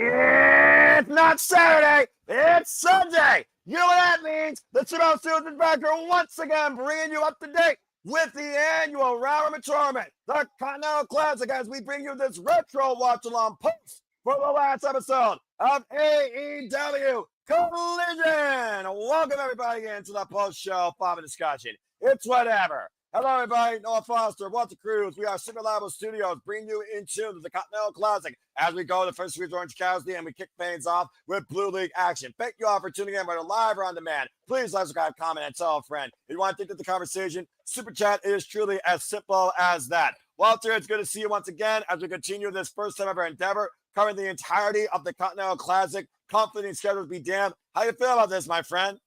It's not Saturday, it's Sunday. You know what that means? The Toronto Susan Factor once again bringing you up to date with the annual Round Robin Tournament, the Continental Classic, as we bring you this retro watch-along post for the last episode of AEW Collision. Welcome everybody into the post-show Bob discussion. It's whatever. Hello, everybody. Noah Foster, Walter Cruz. We are Super Liable Studios, bringing you into the Continental Classic as we go to the first series Orange Cassidy, and we kick things off with Blue League action. Thank you all for tuning in, whether live or on demand. Please like, subscribe, comment, and tell a friend. If you want to think of the conversation, Super Chat is truly as simple as that. Walter, it's good to see you once again as we continue this first time ever endeavor, covering the entirety of the Continental Classic. Confident schedules be damned. How you feel about this, my friend?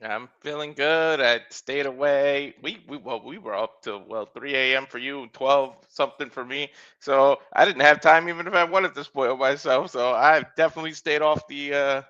I'm feeling good. I stayed away. We were up till 3 a.m. for you, 12 something for me. So I didn't have time even if I wanted to spoil myself. So I've definitely stayed off the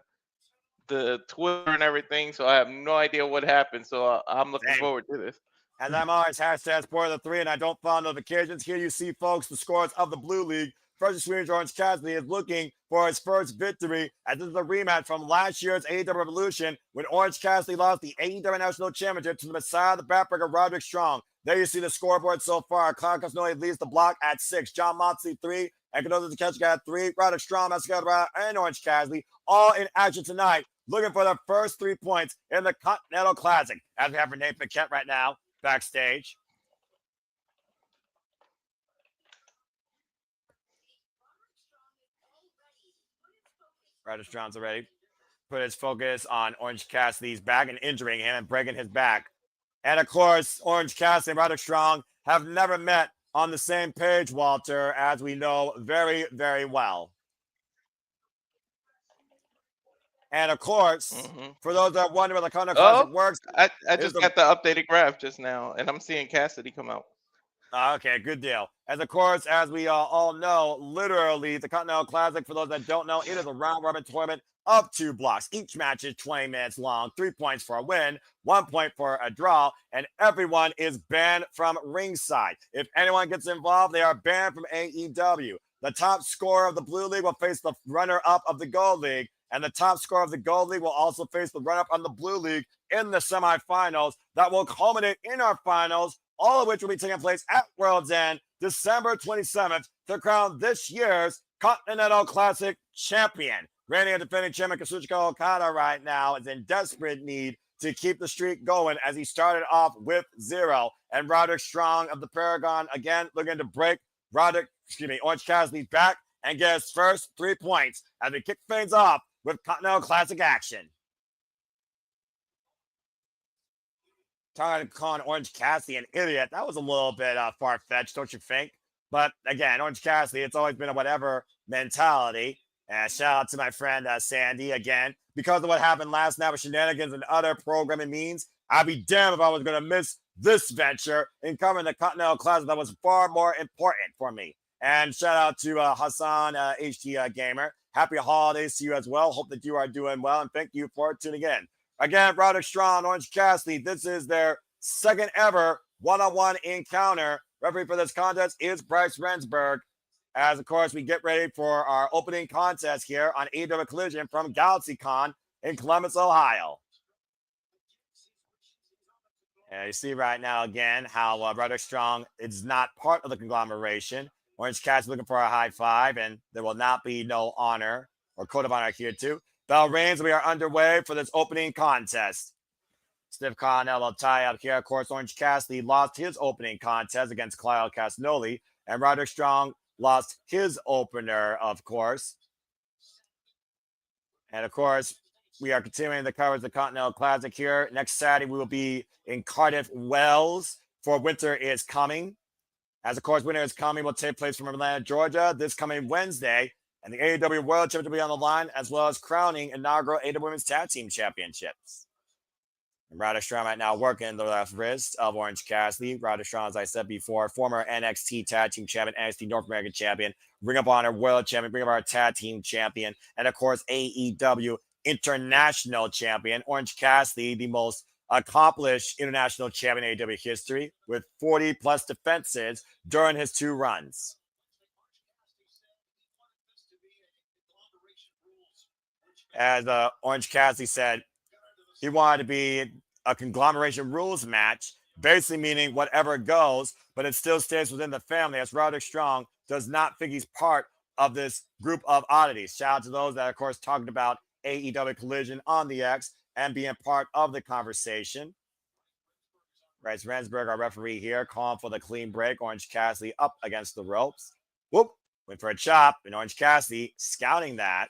Twitter and everything. So I have no idea what happened. So I'm looking forward to this. And I'm always hashtag spoiler the three, and I don't follow notifications. Here you see, folks, the scores of the Blue League. First Swedish Orange Cassidy is looking for his first victory, as this is a rematch from last year's AEW Revolution when Orange Cassidy lost the AEW National Championship to the Messiah, the Backbreaker, Roderick Strong. There you see the scoreboard so far. Claudio Castagnoli leads the block at 6. John Moxley 3. And Konosuke at 3. Roderick Strong, Mascara, and Orange Cassidy all in action tonight, looking for their first 3 points in the Continental Classic. As we have for Nate Paquette right now, backstage. Roderick Strong's already put his focus on Orange Cassidy's back and injuring him and breaking his back. And of course, Orange Cassidy and Roderick Strong have never met on the same page, Walter, as we know very, very well. And of course, for those that wonder how the Continental Classic works, I just got the updated graph just now, and I'm seeing Cassidy come out. Okay, good deal. As of course, as we all know, literally the Continental Classic, for those that don't know, it is a round robin tournament of 2 blocks. Each match is 20 minutes long, 3 points for a win, 1 point for a draw, and everyone is banned from ringside. If anyone gets involved, they are banned from AEW. The top scorer of the Blue League will face the runner-up of the Gold League, and the top scorer of the Gold League will also face the runner-up on the Blue League in the semifinals that will culminate in our finals, all of which will be taking place at World's End, December 27th, to crown this year's Continental Classic champion. Reigning and defending champion Kazuchika Okada right now is in desperate need to keep the streak going, as he started off with 0. And Roderick Strong of the Paragon, again, looking to break Orange Cassidy's back and get his first 3 points as we kick things off with Continental Classic action. Trying to call Orange Cassidy an idiot, that was a little bit far-fetched, don't you think? But again, Orange Cassidy, it's always been a whatever mentality. And shout out to my friend Sandy again. Because of what happened last night with shenanigans and other programming means, I'd be damned if I was going to miss this venture in covering the Continental Classic that was far more important for me. And shout out to Hassan HT Gamer. Happy holidays to you as well. Hope that you are doing well, and thank you for tuning in. Again, Roderick Strong, Orange Cassidy, this is their second ever one-on-one encounter. Referee for this contest is Bryce Rensburg. As, of course, we get ready for our opening contest here on AEW Collision from GalaxyCon in Columbus, Ohio. And you see right now, again, how Roderick Strong is not part of the conglomeration. Orange Cassidy looking for a high five, and there will not be no honor or code of honor here, too. Bell rings, we are underway for this opening contest. Stiff Continental tie up here. Of course, Orange Cassidy lost his opening contest against Claudio Castagnoli, and Roderick Strong lost his opener, of course. And, of course, we are continuing the coverage of the Continental Classic here. Next Saturday, we will be in Cardiff, Wales for Winter is Coming. As, of course, Winter is Coming will take place from Atlanta, Georgia this coming Wednesday. And the AEW World Championship will be on the line, as well as crowning inaugural AEW Women's Tag Team Championships. And Roderick Strong right now working the left wrist of Orange Cassidy. Roderick Strong, as I said before, former NXT Tag Team Champion, NXT North American Champion, Ring of Honor World Champion, Ring of Honor Tag Team Champion, and of course AEW International Champion. Orange Cassidy, the most accomplished international champion in AEW history, with 40-plus defenses during his 2 runs. As Orange Cassidy said, he wanted to be a conglomeration rules match, basically meaning whatever goes, but it still stays within the family, as Roderick Strong does not think he's part of this group of oddities. Shout out to those that, of course, talking about AEW Collision on the X and being part of the conversation. Bryce Rensburg, our referee here, calling for the clean break. Orange Cassidy up against the ropes. Whoop, went for a chop, and Orange Cassidy scouting that.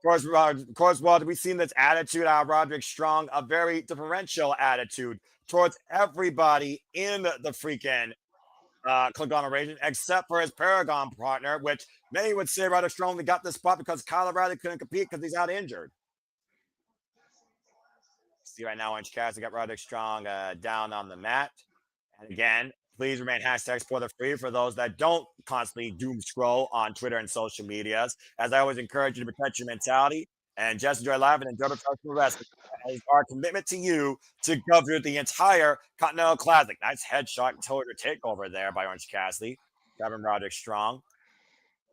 Of course, Walter, we've seen this attitude out of Roderick Strong, a very differential attitude towards everybody in the freaking conglomeration, except for his Paragon partner, which many would say Roderick Strong only got this spot because Kyle O'Reilly couldn't compete because he's out injured. See right now, Orange Cassidy got Roderick Strong down on the mat. And again, please remain #spoiler-free for those that don't constantly doom scroll on Twitter and social medias. As I always encourage you to protect your mentality and just enjoy life and enjoy professional wrestling. As our commitment to you to cover the entire Continental Classic. Nice headshot total takeover there by Orange Cassidy. Kevin Roderick Strong.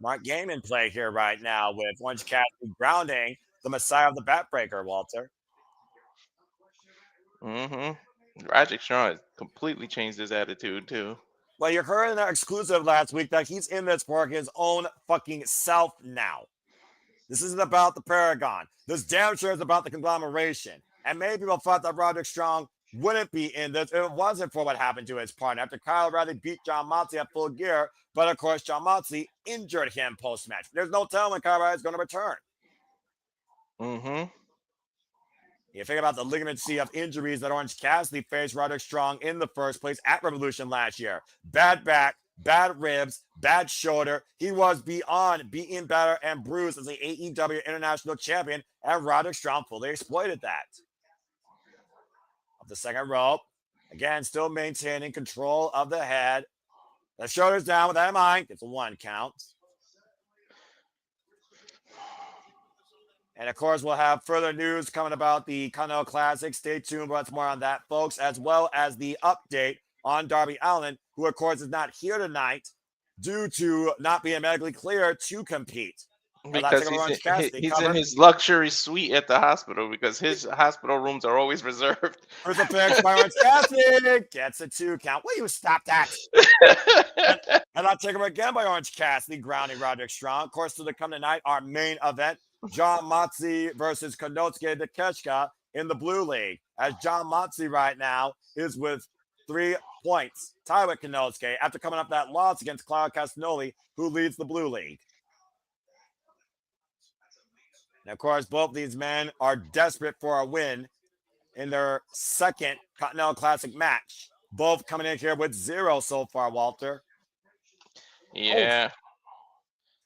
Mark Gaiman play here right now with Orange Cassidy grounding the Messiah of the Backbreaker, Walter. Roderick Strong has completely changed his attitude too. Well, you heard in our exclusive last week that he's in this for his own fucking self now. This isn't about the Paragon. This damn sure is about the conglomeration. And many people thought that Roderick Strong wouldn't be in this if it wasn't for what happened to his partner after Kyle O'Reilly beat John Moxley at Full Gear. But of course, John Moxley injured him post-match. There's no telling when Kyle O'Reilly is going to return. You think about the ligament C of injuries that Orange Cassidy faced Roderick Strong in the first place at Revolution last year. Bad back, bad ribs, bad shoulder. He was beyond beaten, battered, and bruised as the AEW International Champion, and Roderick Strong fully exploited that. Up the second rope. Again, still maintaining control of the head. The shoulders down with that in mind. Gets a 1 count. And of course, we'll have further news coming about the Continental Classic. Stay tuned for lots more on that, folks, as well as the update on Darby Allin, who, of course, is not here tonight due to not being medically cleared to compete. Because he's in his luxury suite at the hospital because his hospital rooms are always reserved. Crucifix by Orange Cassidy gets a 2 count. Will you stop that? and I'll take him again by Orange Cassidy, grounding Roderick Strong. Of course, to come tonight, our main event. John Moxley versus Konosuke Takeshita in the Blue League. As John Moxley right now is with 3 points, tied with Konosuke after coming up that loss against Claudio Castagnoli, who leads the Blue League. And of course, both these men are desperate for a win in their second Continental Classic match. Both coming in here with 0 so far, Walter. Yeah.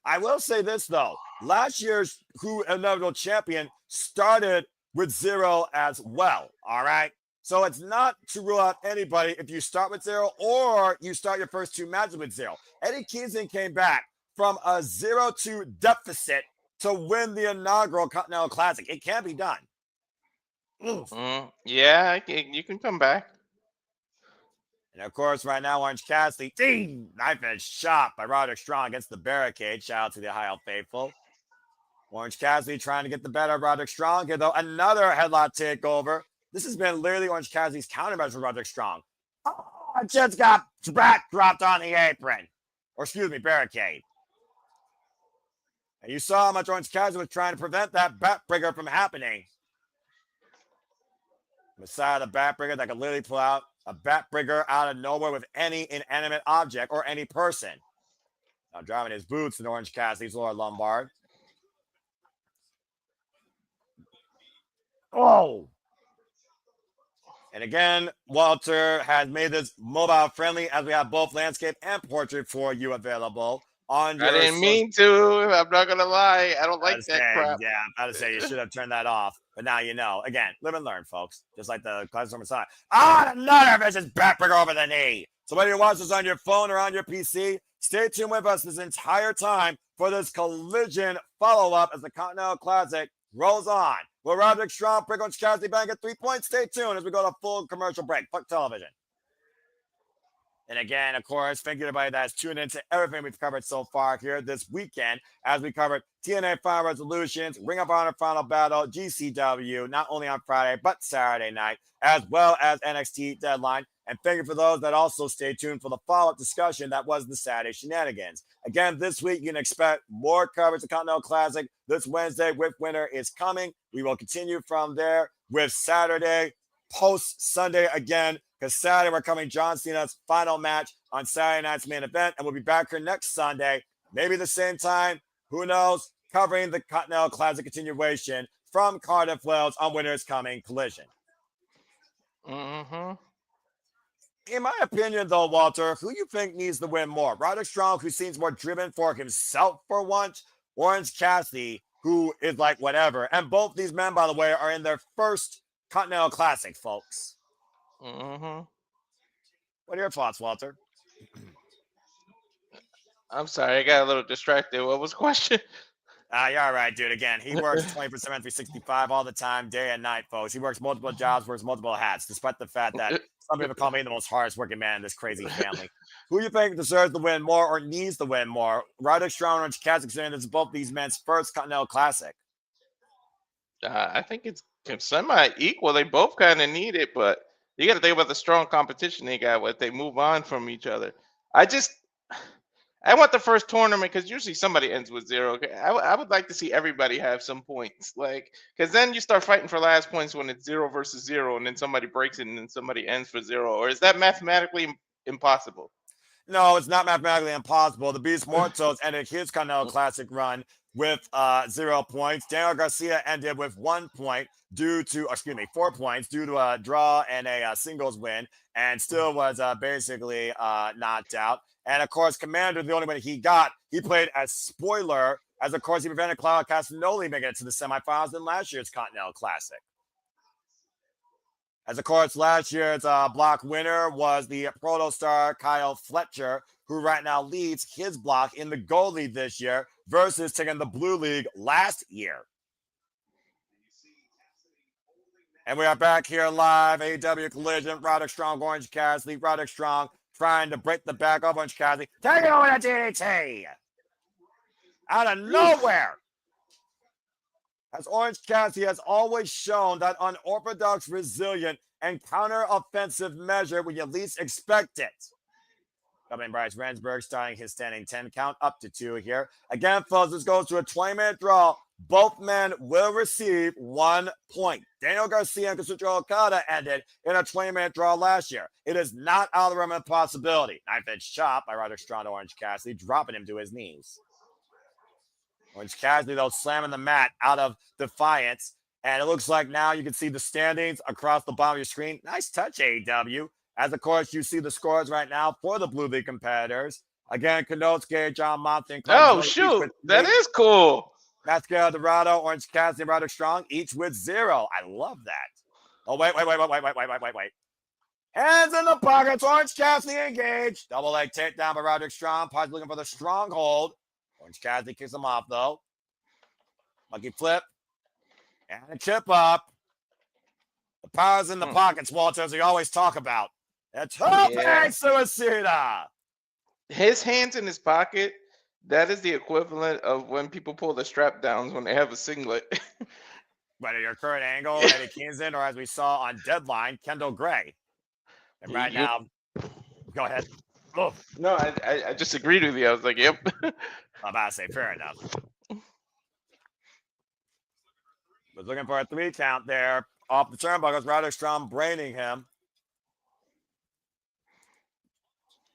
I will say this, though. Last year's Who Inevitable Champion started with 0 as well, all right? So it's not to rule out anybody if you start with 0 or you start your first 2 matches with 0. Eddie Kingston came back from a 0-2 deficit to win the inaugural Continental Classic. It can be done. Yeah, you can come back. And of course, right now, Orange Cassidy, knife edge shot by Roderick Strong against the barricade. Shout out to the Ohio faithful. Orange Cassidy trying to get the better of Roderick Strong here, though. Another headlock takeover. This has been literally Orange Cassidy's countermeasure for Roderick Strong. Oh, I just got back dropped on the apron. Or excuse me, barricade. And you saw how much Orange Cassidy was trying to prevent that backbreaker from happening. Messiah the backbreaker that could literally pull out a backbreaker out of nowhere with any inanimate object or any person. Now driving his boots in Orange Cassidy's lower lumbar. Oh! And again, Walter has made this mobile friendly as we have both landscape and portrait for you available. I didn't mean to. I'm not going to lie. I don't like that crap. Yeah, I'm about to say you should have turned that off. But now you know. Again, live and learn, folks. Just like the classic Messiah. Another vicious backbreaker over the knee. So whether you watch this on your phone or on your PC, stay tuned with us this entire time for this Collision follow-up as the Continental Classic rolls on. Will Roderick Strong break on Cassidy Bank at 3 points? Stay tuned as we go to full commercial break. Fuck television. And again, of course, thank you everybody that's tuned into everything we've covered so far here this weekend as we covered TNA Final Resolutions, Ring of Honor Final Battle, GCW, not only on Friday, but Saturday night, as well as NXT Deadline. And thank you for those that also stay tuned for the follow-up discussion that was the Saturday Shenanigans. Again, this week you can expect more coverage of Continental Classic. This Wednesday with Winter is coming. We will continue from there with Saturday, post-Sunday again, because Saturday we're coming John Cena's final match on Saturday night's main event, and we'll be back here next Sunday, maybe the same time, who knows, covering the Continental Classic continuation from Cardiff, Wales on Winter's Coming Collision. Mm-hmm. In my opinion, though, Walter, who you think needs to win more? Roderick Strong, who seems more driven for himself for once, Orange Cassidy, who is like whatever. And both these men, by the way, are in their first Continental Classic, folks. Mm-hmm. What are your thoughts, Walter? I'm sorry, I got a little distracted. What was the question? You're all right, dude. Again, he works 20% 365 all the time, day and night, folks. He works multiple jobs, wears multiple hats, despite the fact that some people call me the most hardest working man in this crazy family. Who do you think deserves to win more or needs to win more? Roderick Strong and Orange Cassidy, considering this is both these men's first Continental Classic. I think it's semi-equal. They both kind of need it, but you got to think about the strong competition they got with. They move on from each other. I want the first tournament because usually somebody ends with 0. I would like to see everybody have some points, because then you start fighting for last points when it's 0 versus 0, and then somebody breaks it and then somebody ends for 0. Or is that mathematically impossible? No, it's not mathematically impossible. The Beast Mortos ended his Continental Classic run with 0 points. Daniel Garcia ended with 1 point 4 points due to a draw and a singles win, and still was basically knocked out. And of course, Commander, the only one he got, he played as spoiler, as of course he prevented Claudio Castagnoli making it to the semifinals in last year's Continental Classic. As of course, last year's block winner was the Protostar Kyle Fletcher, who right now leads his block in the Gold League this year versus taking the Blue League last year. And we are back here live, AEW Collision, Roderick Strong, Orange Cassidy, Roderick Strong trying to break the back of Orange Cassidy. Take it over to DDT! Out of nowhere! As Orange Cassidy has always shown that unorthodox, resilient, and counter-offensive measure when you least expect it. Coming Bryce Rensburg starting his standing 10 count up to 2 here. Again, folks, this goes to a 20-minute draw. Both men will receive 1 point. Daniel Garcia and Kazuchika Okada ended in a 20-minute draw last year. It is not out of the realm of possibility. Knife-edge chop by Roderick Strong to Orange Cassidy, dropping him to his knees. Orange Cassidy, though, slamming the mat out of defiance. And it looks like now you can see the standings across the bottom of your screen. Nice touch, AEW. As, of course, you see the scores right now for the Blue League competitors. Again, Konosuke, John Monson. Oh, shoot. That is cool. Mascara, Dorada, Orange Cassidy, and Roderick Strong, each with 0. I love that. Oh, wait. Hands in the pockets. Orange Cassidy engaged. Double leg takedown by Roderick Strong. Possibly looking for the stronghold. Orange Cassidy kicks him off, though. Monkey flip. And a chip up. The power's in the pockets, Walter, as we always talk about. It's Suicida. His hands in his pocket, that is the equivalent of when people pull the strap downs when they have a singlet. Whether your current angle, Eddie Kingston, or as we saw on Deadline, Kendall Gray. And right now, go ahead. Oh. No, I just agreed with you. I was like, yep. I'm about to say, fair enough. Was looking for a 3 count there. Off the turnbuckles, Roderick Strong braining him.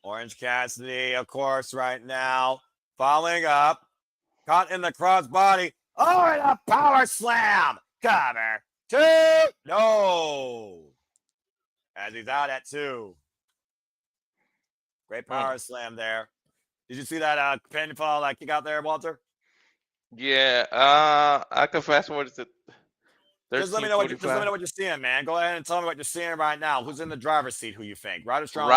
Orange Cassidy, of course, right now. Following up. Caught in the crossbody. Oh, and a power slam. Cover. 2. No. As he's out at 2. Great power slam there. Did you see that pinfall kick out there, Walter? Yeah. I can fast forward to Just let me know what you're seeing, man. Go ahead and tell me what you're seeing right now. Who's in the driver's seat? Who you think? Roderick Strong.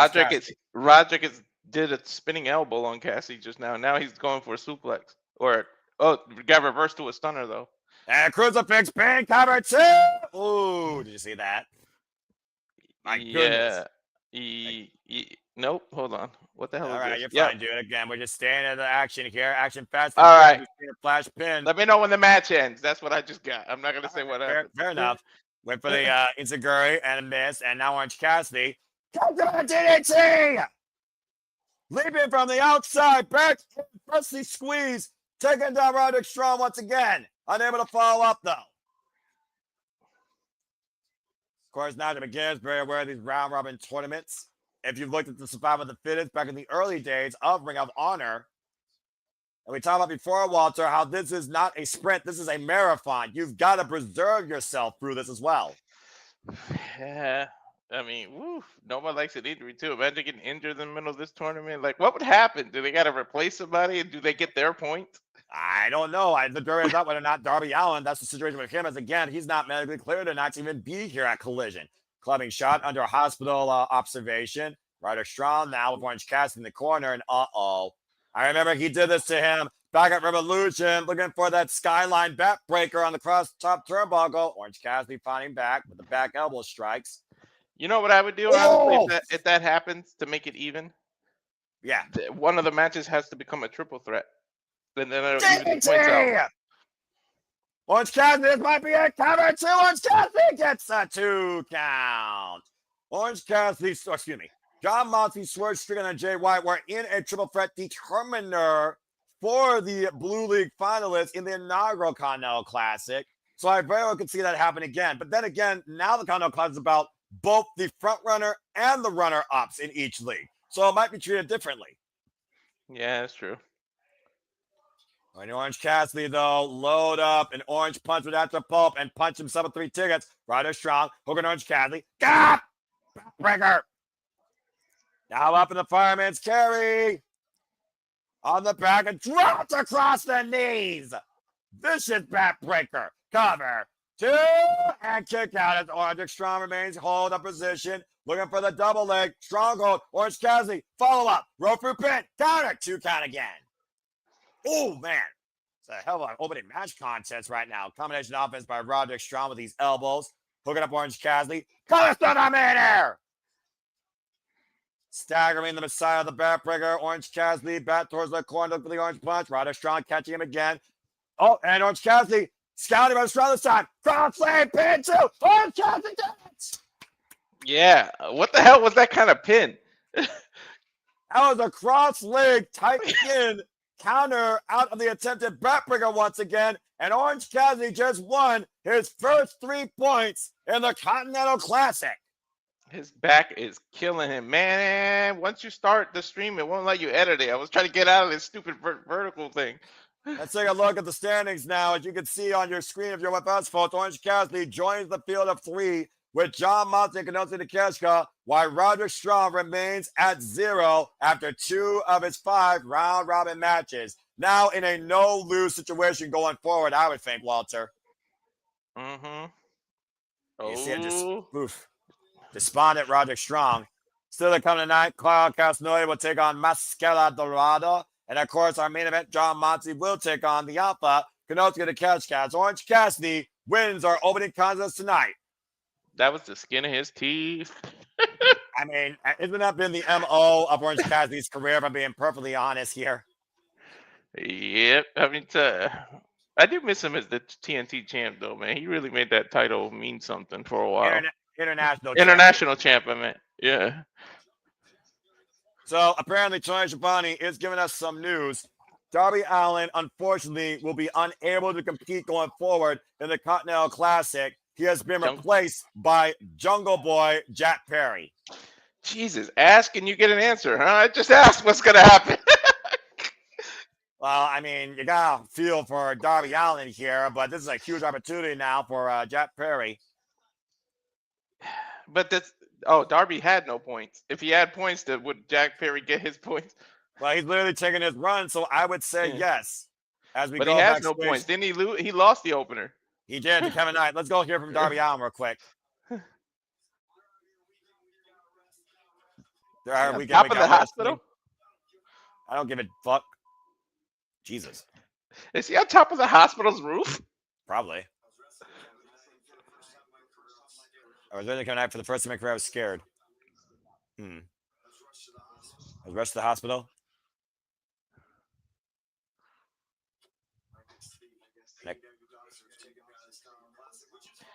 Roderick did a spinning elbow on Cassidy just now. Now he's going for a suplex. Got reversed to a stunner though. And Crucifix pin cover 2. Ooh, did you see that? My goodness. Nope. Hold on. What the hell All is right, this? you're Yep. fine, dude. Again, we're just staying in the action here. Action fast and All furious. right. We've seen a flash pin. Let me know when the match ends. That's what I just got. I'm not gonna say what Fair, happened. fair enough. Went for the Inzaguri and a miss, and now Orange Cassidy. DDT! Leaping from the outside, back, pressly squeeze, taking down Roderick Strong once again. Unable to follow up, though. Of course, now to begin, very aware of these round robin tournaments. If you've looked at the Survivor of the Fittest back in the early days of Ring of Honor, and we talked about before, Walter, how this is not a sprint, this is a marathon. You've got to preserve yourself through this as well. Yeah. I mean, woo, nobody likes an injury too. Imagine getting injured in the middle of this tournament. Like, what would happen? Do they got to replace somebody, and do they get their point? I don't know. The jury is up whether or not Darby Allin, that's the situation with him, as again, he's not medically cleared to not even be here at Collision. Clubbing shot under hospital observation. Roderick Strong now with Orange Cassidy in the corner, and I remember he did this to him back at Revolution, looking for that skyline backbreaker on the cross top turnbuckle. Orange Cassidy finding back with the back elbow strikes. You know what I would do, honestly, if that happens to make it even? Yeah. One of the matches has to become a triple threat. And then it'll even the points out. Orange Cassidy, this might be a cover two. Orange Cassidy gets a 2 count. Orange Cassidy, excuse me. John Moxley, Swerve Strickland, and Jay White were in a triple threat determiner for the Blue League finalists in the inaugural Continental Classic. So I very well could see that happen again. But then again, now the Continental Classic is about both the front runner and the runner-ups in each league. So it might be treated differently. Yeah, that's true. When Orange Cassidy, though, load up an orange punch with after pulp and punch himself with 3 tickets. Roderick Strong, hooking Orange Cassidy. Gah! Backbreaker. Now up in the fireman's carry. On the back and dropped across the knees. Vicious backbreaker. Cover. 2 and kick out as Roderick Strong remains hold up position. Looking for the double leg. Stronghold. Orange Cassidy. Follow up. Rope through pin. Counter. 2 count again. Oh, man. It's a hell of an opening match contest right now. Combination offense by Roderick Strong with these elbows. Hooking up Orange Cassidy. Colors to the mid-air. Staggering the Messiah of the backbreaker. Orange Cassidy back towards the corner. Look for the orange punch. Roderick Strong catching him again. Oh, and Orange Cassidy scouting by the Strong this time. Cross leg pin 2. Orange Cassidy does. Yeah. What the hell was that kind of pin? That was a cross leg tight pin. Counter out of the attempted backbreaker once again, and Orange Cassidy just won his first 3 points in the Continental Classic. His back is killing him, man. Once you start the stream, it won't let you edit it. I was trying to get out of this stupid vertical thing. Let's take a look at the standings now. As you can see on your screen, if you're with us, folks, Orange Cassidy joins the field of 3 with John Moxley and Konosuke Takeshita, while Roderick Strong remains at 0 after 2 of his 5 round-robin matches. Now in a no-lose situation going forward, I would think, Walter. Mm-hmm. You see it just, despondent Roderick Strong. Still to come tonight, Claudio Castagnoli will take on Mascara Dorada. And, of course, our main event, John Moxley will take on the Alpha, Konosuke Takeshita. Orange Cassidy wins our opening contest tonight. That was the skin of his teeth. I mean, isn't that been the MO of Orange Cassidy's career, if I'm being perfectly honest here? Yep. I mean, I do miss him as the TNT champ, though, man. He really made that title mean something for a while. International champ, I meant. Yeah. So apparently, Tony Schiavone is giving us some news. Darby Allin, unfortunately, will be unable to compete going forward in the Continental Classic. He has been replaced by Jungle Boy Jack Perry. Jesus, ask and you get an answer, huh? I just asked what's going to happen. Well, I mean, you got to feel for Darby Allin here, but this is a huge opportunity now for Jack Perry. But Darby had no points. If he had points, would Jack Perry get his points? Well, he's literally taking his run, so I would say yes. But he has no points. Didn't he lose? He lost the opener. He did to Kevin Knight. Let's go hear from Darby Allin real quick. Top of the hospital? I don't give a fuck. Jesus. Is he on top of the hospital's roof? Probably. I was ready to come out for the first time in my career. I was scared. Was rushed to the hospital.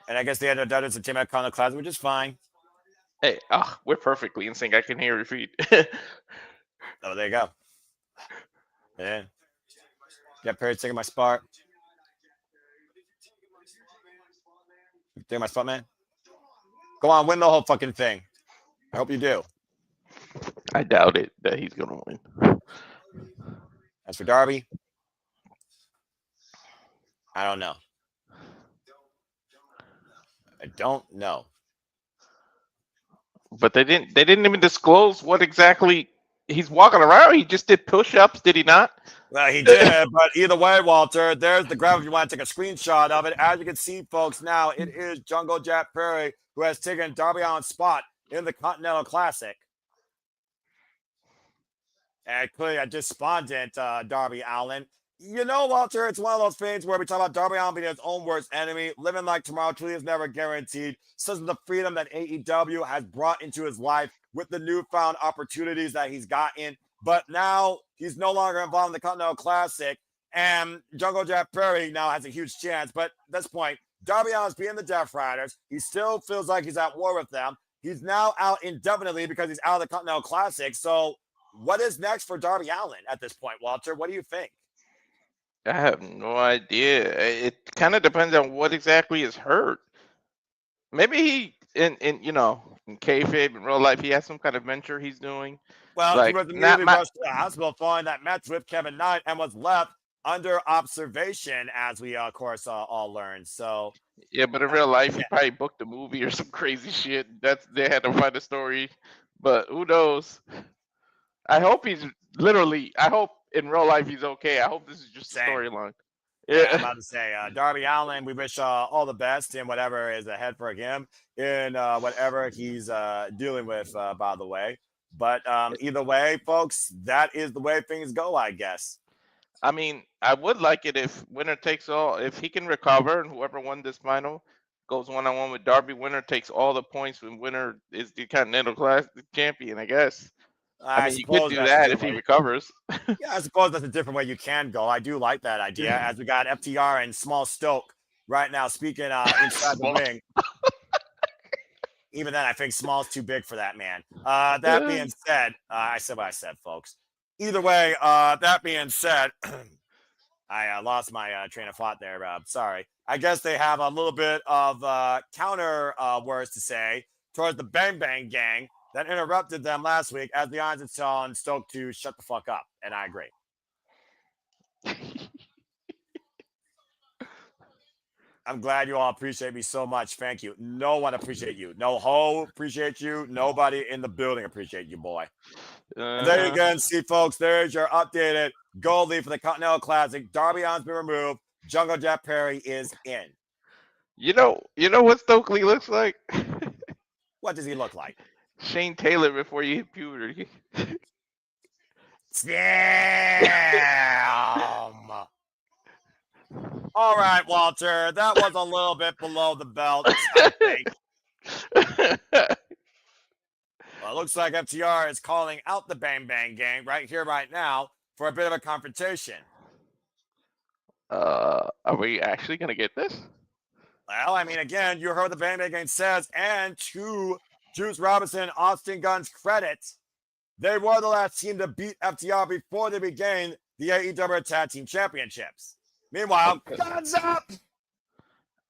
And I guess they ended up doing some team at Continental Classic, which is fine. Hey, we're perfectly in sync. I can hear your feet. Oh, there you go. Yeah. Get Perry taking my spot. Taking my spot, man. Go on, win the whole fucking thing. I hope you do. I doubt it that he's gonna win. As for Darby, I don't know. I don't know. But they didn't even disclose what exactly he's walking around. He just did push-ups, did he not? Well, he did, but either way, Walter, there's the graph if you want to take a screenshot of it. As you can see, folks, now it is Jungle Jack Perry who has taken Darby Allin's spot in the Continental Classic. And clearly a despondent Darby Allin. You know, Walter, it's one of those things where we talk about Darby Allin being his own worst enemy. Living like tomorrow truly is never guaranteed. Such the freedom that AEW has brought into his life with the newfound opportunities that he's gotten. But now he's no longer involved in the Continental Classic. And Jungle Jack Perry now has a huge chance. But at this point, Darby Allin's being the Death Riders. He still feels like he's at war with them. He's now out indefinitely because he's out of the Continental Classic. So what is next for Darby Allin at this point, Walter? What do you think? I have no idea. It kind of depends on what exactly is hurt. Maybe he, in kayfabe, in real life, he has some kind of venture he's doing. Well, he was immediately rushed to the hospital following that match with Kevin Knight and was left under observation, as we, of course, all learned. So yeah, but in real life, he probably booked a movie or some crazy shit. They had to find a story, but who knows? I hope I hope in real life he's okay. I hope this is just a storyline. Yeah, I'm about to say, Darby Allin, we wish all the best in whatever is ahead for him in whatever he's dealing with, by the way. But either way, folks, that is the way things go, I guess. I mean, I would like it if winner takes all. If he can recover and whoever won this final goes one-on-one with Darby, winner takes all the points when winner is the Continental Classic champion, I guess. I mean, you could do that if he recovers. Yeah, I suppose that's a different way you can go. I do like that idea. As we got FTR and Small Stoke right now speaking inside the ring. Even then, I think Small's too big for that, man. That being said, I said what I said, folks. Either way, that being said, I lost my train of thought there. Sorry. I guess they have a little bit of counter words to say towards the Bang Bang Gang that interrupted them last week as the Irons and telling Stoke to shut the fuck up. And I agree. I'm glad you all appreciate me so much. Thank you. No one appreciate you. No ho appreciate you. Nobody in the building appreciate you, boy. And there you go. See, folks, there's your updated goalie for the Continental Classic. Darby Allin's been removed. Jungle Jack Perry is in. You know what Stokely looks like? What does he look like? Shane Taylor before you hit puberty. Damn. All right, Walter. That was a little bit below the belt, I think. Well, it looks like FTR is calling out the Bang Bang Gang right here, right now, for a bit of a confrontation. Are we actually going to get this? Well, I mean, again, you heard what the Bang Bang Gang says, and to Juice Robinson and Austin Gunn's credit, they were the last team to beat FTR before they regained the AEW Tag Team Championships. Meanwhile, guns up!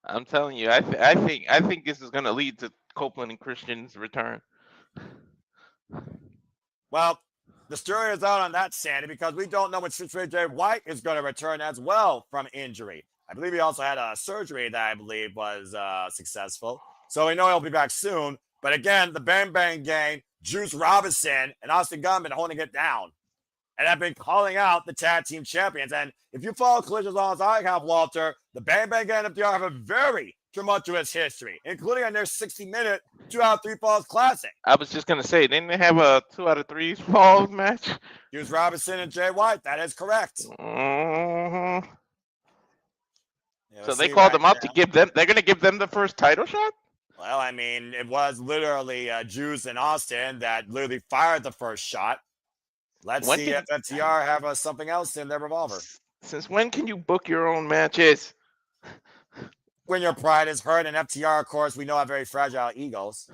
I'm telling you, I think this is going to lead to Copeland and Christian's return. Well, the story is out on that, Sandy, because we don't know when Shinsuke Jay White is going to return as well from injury. I believe he also had a surgery that I believe was successful. So we know he'll be back soon. But again, the Bang Bang Gang, Juice Robinson, and Austin Gunn been holding it down. And have been calling out the tag team champions. And if you follow Collision as long as I have, Walter, the Bang Bang Gang and FTR have a very tumultuous history, including on their 60-minute 2 out of 3 Falls Classic. I was just going to say, didn't they have a 2 out of 3 Falls match? Juice Robinson and Jay White. That is correct. Mm-hmm. So they called them up to give them, they're going to give them the first title shot? Well, I mean, it was literally Juice and Austin that literally fired the first shot. Let's see if FTR have something else in their revolver. Since when can you book your own matches? When your pride is hurt, and FTR, of course, we know have very fragile egos.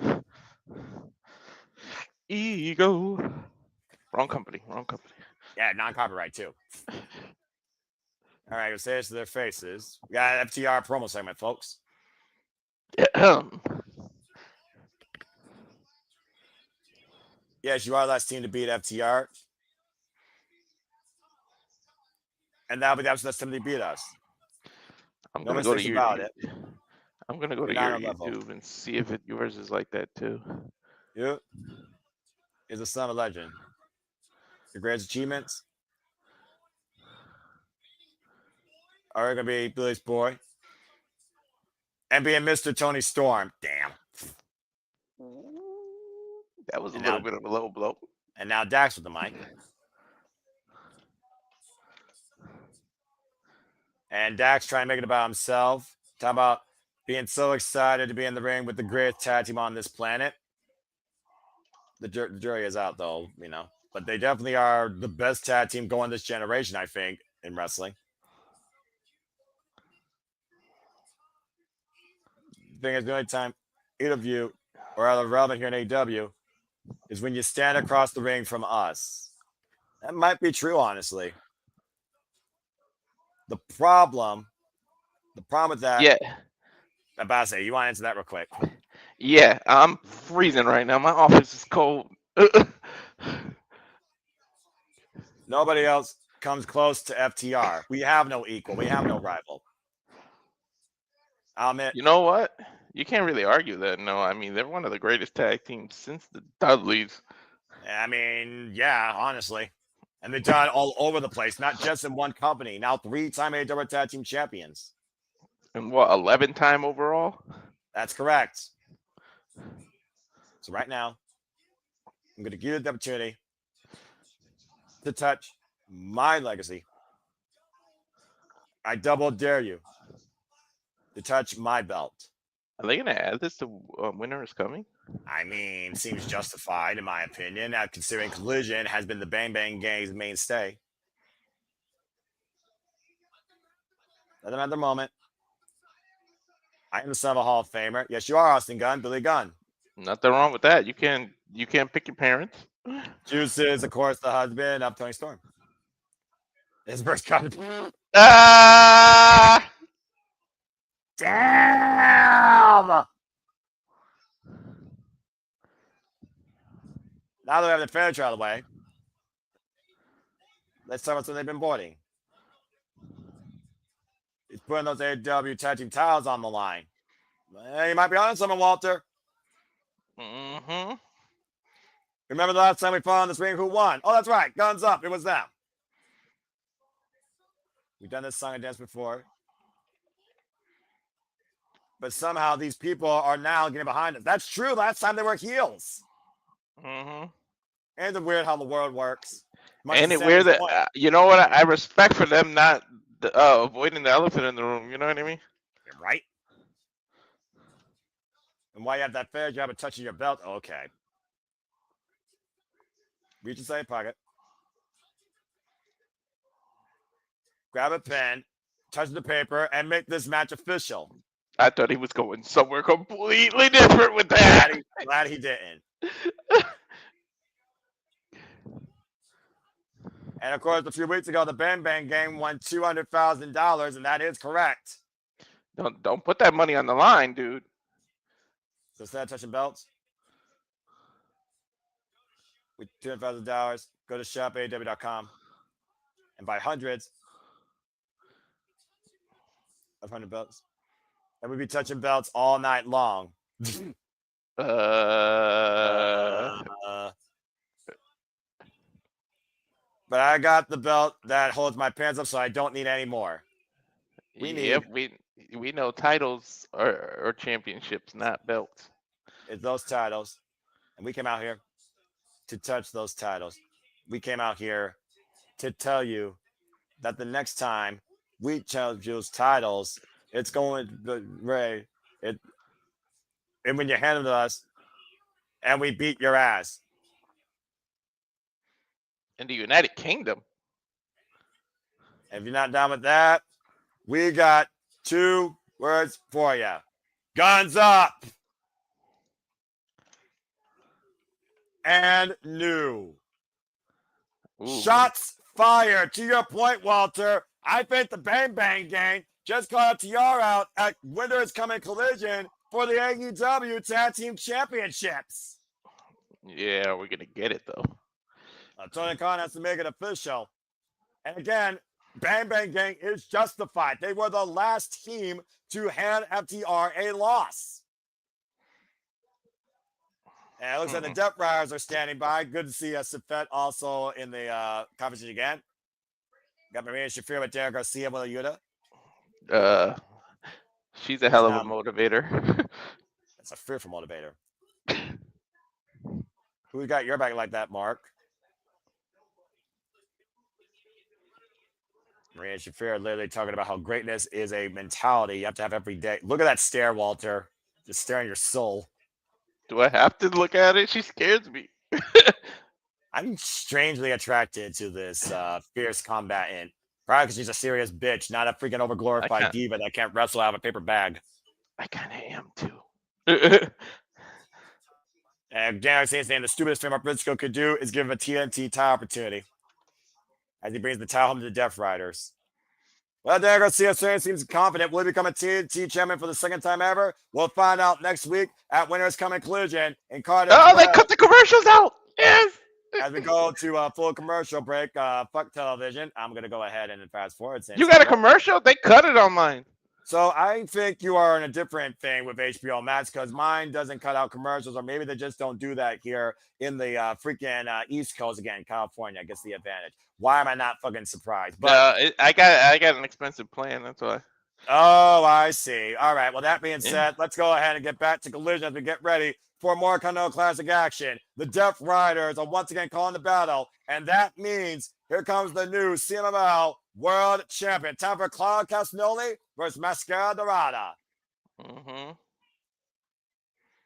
Ego. Wrong company. Yeah, non-copyright too. All right, we'll say this to their faces. We got FTR promo segment, folks. Yes, you are the last team to beat FTR. And that'll be the absolute time to beat us. I'm gonna go to your YouTube YouTube and see if yours is like that too. Yep. Is a son of legend. Your greatest achievements are gonna be Billy's boy. And being Mr. Tony Storm. Damn. That was a little bit of a low blow. And now Dax with the mic. And Dax trying to make it about himself. Talking about being so excited to be in the ring with the greatest tag team on this planet. The jury is out, though, you know. But they definitely are the best tag team going this generation, I think, in wrestling. The thing is, the only time either of you or other relevant here in AEW is when you stand across the ring from us. That might be true, honestly. The problem with that. Yeah. I'm about to say, you want to answer that real quick? Yeah, I'm freezing right now. My office is cold. Nobody else comes close to FTR. We have no equal. We have no rival. I'll admit. You know what? You can't really argue that. No, I mean, they're one of the greatest tag teams since the Dudleys. I mean, yeah, honestly. And they've done all over the place, not just in one company. Now 3-time AEW Tag Team Champions. And what, 11-time overall? That's correct. So right now, I'm going to give you the opportunity to touch my legacy. I double dare you to touch my belt. Are they going to add this to Winter is Coming? I mean, seems justified in my opinion, considering Collision has been the Bang Bang Gang's mainstay. At another moment, I am the son of a Hall of Famer. Yes, you are, Austin Gunn, Billy Gunn. Nothing wrong with that. You can't pick your parents. Juice is, of course, the husband of Tony Storm. His first cut. Ah! Damn! Now that we have the furniture out of the way, let's talk about something they've been boarding. He's putting those AEW tag team titles on the line. Hey, you might be on something, Walter. Mm-hmm. Remember the last time we fought on this ring? Who won? Oh, that's right. Guns up. It was them. We've done this song and dance before. But somehow these people are now getting behind us. That's true. Last time they were heels. Mm-hmm. And it's weird how the world works. And it's weird that, you know what? I respect for them not avoiding the elephant in the room. You know what I mean? You're right. And why you have that fair job of touching your belt? Okay. Reach inside your pocket. Grab a pen, touch the paper, and make this match official. I thought he was going somewhere completely different with that. Glad he didn't. And of course, a few weeks ago, the Bang Bang Gang won $200,000, and that is correct. Don't put that money on the line, dude. So instead of touching belts, with $200,000, go to shopaw.com and buy hundreds of 100 belts. And we'll be touching belts all night long. But I got the belt that holds my pants up, so I don't need any more. We know titles are championships, not belts. It's those titles. And we came out here to touch those titles. We came out here to tell you that the next time we challenge those titles, it's going to Ray. And when you hand them to us, and we beat your ass. In the United Kingdom. If you're not down with that, we got 2 words for you. Guns up. And new. Ooh. Shots fired. To your point, Walter, I think the Bang Bang Gang just called TR out at Winter is Coming Collision for the AEW Tag Team Championships. Yeah, we're going to get it, though. Tony Khan has to make it official. And again, Bang Bang Gang is justified. They were the last team to hand FTR a loss. And it looks like the Death Riders are standing by. Good to see Safet also in the conversation again. Got Maria Shafir with Derek Garcia with Yuta. She's a hell of a motivator. That's a fearful motivator. Who got your back like that, Mark? Maria Shafir literally talking about how greatness is a mentality you have to have every day. Look at that stare, Walter. Just staring your soul. Do I have to look at it? She scares me. I'm strangely attracted to this fierce combatant. Probably because she's a serious bitch, not a freaking overglorified diva that can't wrestle out of a paper bag. I kind of am too. And Dan saying the stupidest thing Mark Briscoe could do is give him a TNT title opportunity as he brings the title home to the Death Riders. Well, Dan Garcia seems confident. Will he become a TNT champion for the second time ever? We'll find out next week at Winter's Coming Collision in Cardiff. Oh, they cut the commercials out. Yes. As we go to a full commercial break, fuck television. I'm going to go ahead and fast forward. You got a commercial? They cut it on mine. So I think you are in a different thing with HBO Max because mine doesn't cut out commercials, or maybe they just don't do that here in the freaking East Coast again, California. I guess the advantage. Why am I not fucking surprised? But I got an expensive plan. That's why. Oh, I see. All right. Well, that being said, let's go ahead and get back to Collision as we get ready for more Continental Classic action. The Death Riders are once again calling the battle, and that means here comes the new CMLL World Champion. Time for Claudio Castagnoli versus Mascara Dorada.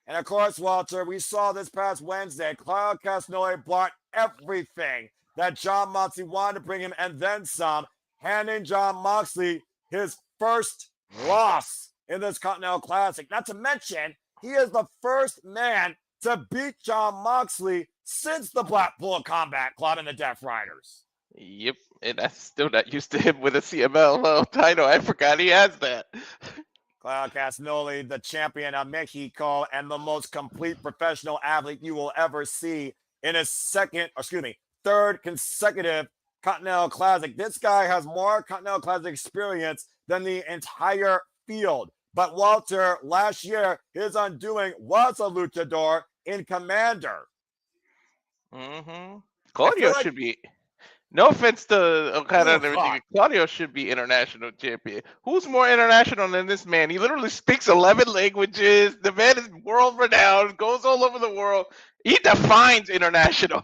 And of course, Walter, we saw this past Wednesday, Claudio Castagnoli blocked everything that Jon Moxley wanted to bring him and then some, handing Jon Moxley his first loss in this Continental Classic. Not to mention, he is the first man to beat Jon Moxley since the Blackpool Combat Club and the Death Riders. Yep, and I'm still not used to him with a CMLL title. I forgot he has that. Claudio Castagnoli, the champion of Mexico and the most complete professional athlete you will ever see in his third consecutive Continental Classic. This guy has more Continental Classic experience than the entire field. But Walter, last year, his undoing was a luchador in Commander. Claudio should be, no offense to Okada and everything, Claudio should be international champion. Who's more international than this man? He literally speaks 11 languages. The man is world renowned, goes all over the world. He defines international.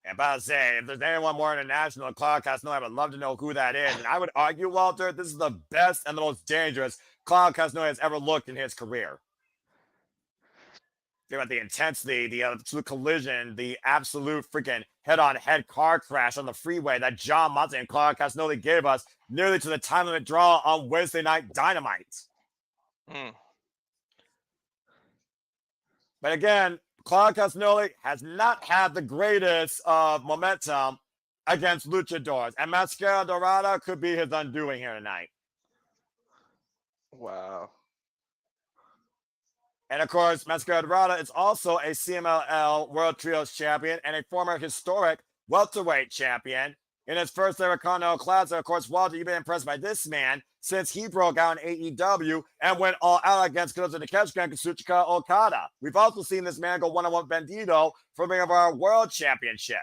And about to say, if there's anyone more international than Claudio Castagnoli, I would love to know who that is. And I would argue, Walter, this is the best and the most dangerous Claudio Castagnoli has ever looked in his career. Think about the intensity, the absolute collision, the absolute freaking head-on-head car crash on the freeway that Jon Moxley and Claudio Castagnoli gave us nearly to the time limit draw on Wednesday Night Dynamite. But again, Claudio Castagnoli has not had the greatest of momentum against luchadors, and Mascara Dorada could be his undoing here tonight. Wow. And of course, Mascara Dorada is also a CMLL World Trios champion and a former historic welterweight champion. In his first ever Continental Classic, of course, Walter, you've been impressed by this man since he broke out in AEW and went all out against Konosuke Takeshita and Kazuchika Okada. We've also seen this man go one-on-one with Bandito for being of our world championship.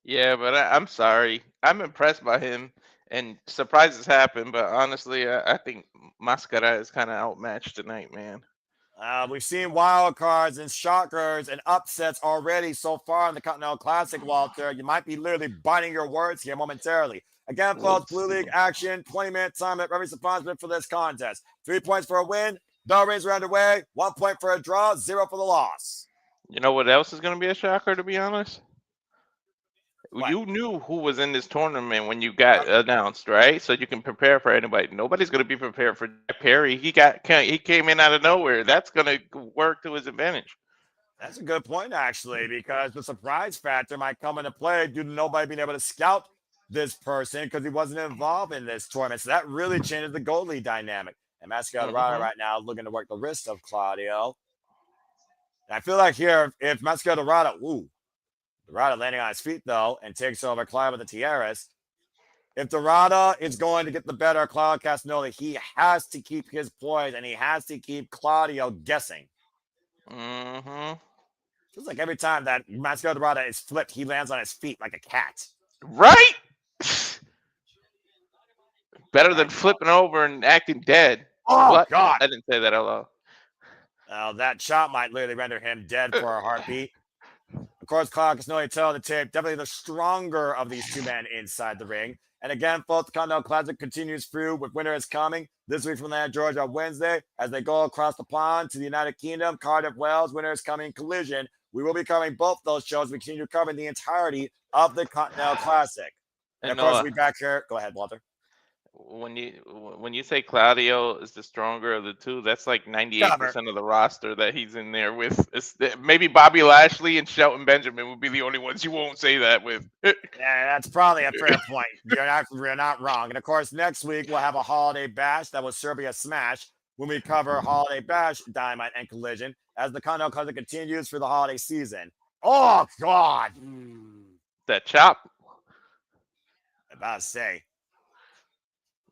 Yeah, but I'm sorry. I'm impressed by him, and surprises happen, but honestly, I think Mascara is kind of outmatched tonight, man. We've seen wild cards and shockers and upsets already so far in the Continental Classic, Walter. You might be literally biting your words here momentarily. Again, folks, Blue League action, 20-minute time limit, every sponsorship for this contest. 3 points for a win, bell rings are underway, 1 point for a draw, 0 for the loss. You know what else is going to be a shocker, to be honest? What? You knew who was in this tournament when you got announced, right? So you can prepare for anybody. Nobody's going to be prepared for Jack Perry. He came in out of nowhere. That's going to work to his advantage. That's a good point, actually, because the surprise factor might come into play due to nobody being able to scout this person because he wasn't involved in this tournament. So that really changes the goalie dynamic. And Mascara Mm-hmm. right now looking to work the wrist of Claudio. And I feel like here, if Mascara Dorada landing on his feet, though, and takes over Claudio with the tiaras. If Dorada is going to get the better of Claudio Castagnoli, he has to keep his poise and he has to keep Claudio guessing. Mm-hmm. Feels like every time that Mascara Dorada is flipped, he lands on his feet like a cat. Right? Better than flipping over and acting dead. Oh, what? God. I didn't say that out loud. That shot might literally render him dead for a heartbeat. Of course, Claudio Castagnoli telling the tape, definitely the stronger of these two men inside the ring. And again, folks, the Continental Classic continues through with winter is coming this week from Atlanta, Georgia on Wednesday as they go across the pond to the United Kingdom, Cardiff, Wales. Winter is coming, Collision. We will be covering both those shows. We continue covering the entirety of the Continental Classic. And of course, we'll be back here. Go ahead, Walter. When you say Claudio is the stronger of the two, that's like 98% of the roster that he's in there with. Maybe Bobby Lashley and Shelton Benjamin would be the only ones you won't say that with. Yeah, that's probably a fair point. You're not wrong. And of course, next week we'll have a Holiday Bash that will serve a smash when we cover Holiday Bash, Dynamite, and Collision as the Continental Classic continues for the holiday season. Oh God, that chop. I'm about to say.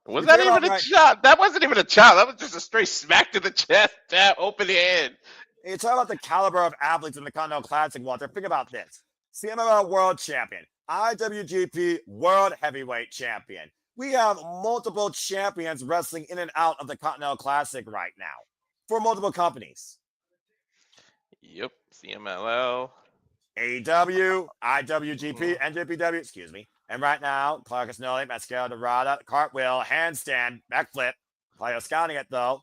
Was that even a chop? That wasn't even a chop. That was just a straight smack to the chest, tap, open hand. You talk about the caliber of athletes in the Continental Classic, Walter. Think about this. CMLL World Champion, IWGP World Heavyweight Champion. We have multiple champions wrestling in and out of the Continental Classic right now for multiple companies. Yep, CMLL. AEW, IWGP, NJPW, excuse me. And right now, Claudio Castagnoli, Mascara Dorada, cartwheel, handstand, backflip. Claudio scouting it though.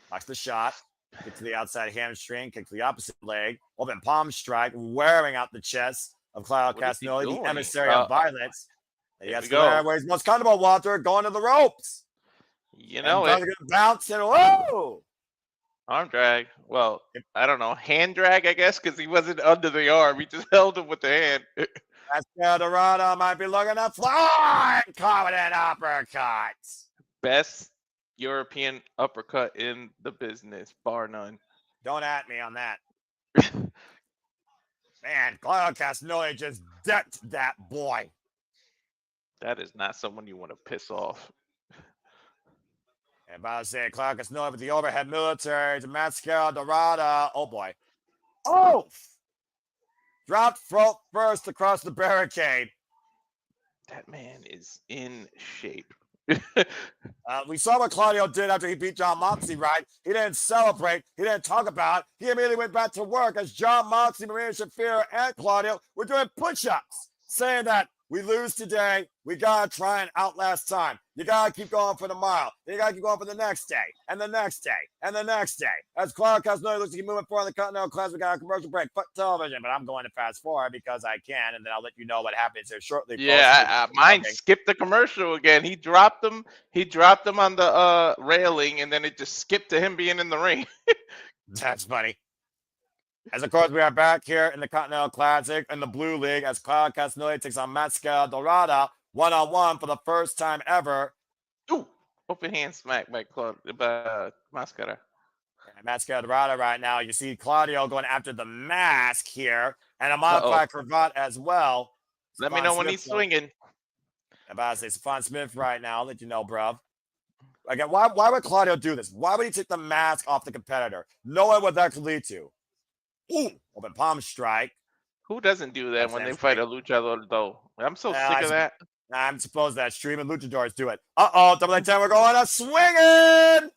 Blocks the shot. Get to the outside hamstring, kick to the opposite leg. Open palm strike, wearing out the chest of Claudio Castagnoli, the emissary of violence. He has to go where he's most comfortable, Walter, going to the ropes. You know it. Gonna bounce and whoa! Arm drag. Well, I don't know. Hand drag, I guess, because he wasn't under the arm. He just held him with the hand. Mascara Dorada might be looking to fly. Confident uppercut. Best European uppercut in the business, bar none. Don't at me on that. Man, Claudio Castagnoli just decked that boy. That is not someone you want to piss off. And about to say, Claudio Castagnoli with the overhead military to Mascara Dorada. Oh boy. Oh! Dropped throat first across the barricade. That man is in shape. We saw what Claudio did after he beat John Moxley, right? He didn't celebrate. He didn't talk about it. He immediately went back to work as John Moxley, Maria Shafir, and Claudio were doing push-ups, saying that we lose today. We got to try and outlast time. You got to keep going for tomorrow. You got to keep going for the next day, and the next day, and the next day. As Claudio Castagnoli looks to keep moving forward in the Continental Classic, we got a commercial break. Fuck television, but I'm going to fast forward because I can, and then I'll let you know what happens here shortly. Yeah, mine skipped the commercial again. He dropped them. He dropped them on the railing, and then it just skipped to him being in the ring. That's funny. As of course, we are back here in the Continental Classic in the Blue League as Claudio Castagnoli takes on Mascara Dorada one-on-one for the first time ever. Ooh, open hand smack by Mascara. And Mascara Dorada right now. You see Claudio going after the mask here and a modified cravat as well. Let me know when he's swinging. I'm about to say Stephon Smith right now. I'll let you know, bruv. Again, why would Claudio do this? Why would he take the mask off the competitor? Knowing what that could lead to. Ooh, open palm strike. Who doesn't do that when they fight a luchador, though? I'm so sick of that. I'm supposed that streaming luchadors do it. Uh-oh, double 10, we're going to swinging.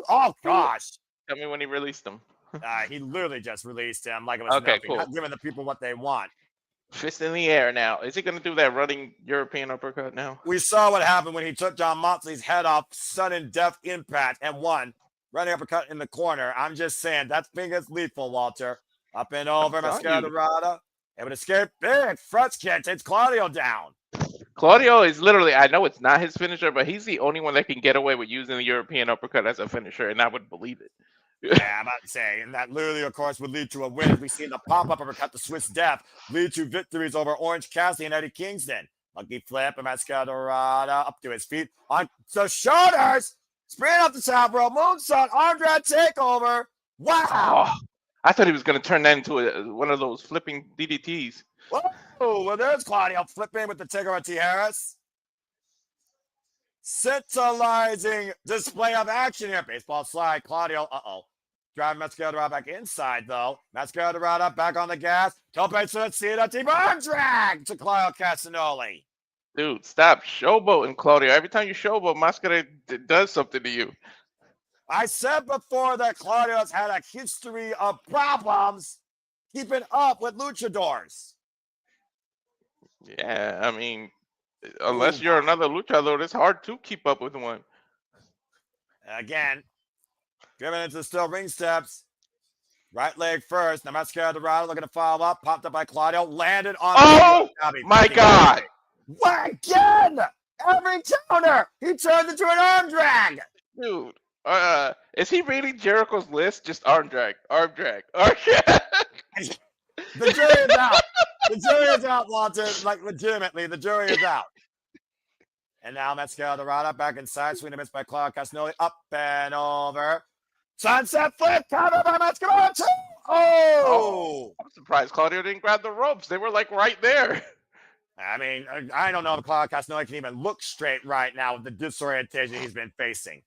Oh, gosh. Tell me when he released him. He literally just released him like it was nothing. Cool. Not giving the people what they want. Fist in the air now. Is he going to do that running European uppercut now? We saw what happened when he took John Moxley's head off, sudden death impact, and won. running uppercut in the corner. I'm just saying, that finger's lethal, Walter. Up and over, Mascara Dorada. Able to escape. Big front kick takes Claudio down. Claudio is literally, I know it's not his finisher, but he's the only one that can get away with using the European uppercut as a finisher, and I would believe it. Yeah, I'm about to say, and that literally, of course, would lead to a win. As we see the pop-up uppercut, the Swiss Death, lead to victories over Orange Cassidy and Eddie Kingston. Monkey flip, and Mascara Dorada up to his feet. On the shoulders, spraying off the top rope, moonsault, arm drag takeover. Wow. Oh, I thought he was going to turn that into one of those flipping DDTs. Whoa, well, there's Claudio flipping with the takeover T. Harris. Scintillating display of action here. Baseball slide, Claudio, driving Mascara Dorada back inside, though. Mascara Dorada back on the gas. Tope Suicida, team arm drag to Claudio Castagnoli. Dude, stop showboating, Claudio. Every time you showboat, Mascara does something to you. I said before that Claudio's had a history of problems keeping up with luchadors. Yeah, I mean, unless you're another luchador, it's hard to keep up with one. Again, driven into the steel ring steps. Right leg first. Now Mascara Dorada looking to follow up. Popped up by Claudio. Landed on. Oh, my God. What again? Every counter, he turned into an arm drag. Dude, is he reading Jericho's list? Just arm drag, arm drag, arm drag. The jury is out. The jury is out, Walter. Like, legitimately, the jury is out. And now Mascara Dorada back inside. Swing and miss by Claudio Castagnoli. Up and over. Sunset flip. Cover by Mascara. Oh! I'm surprised Claudio didn't grab the ropes. They were, like, right there. I mean, I don't know if Claudio Castagnoli can even look straight right now with the disorientation he's been facing.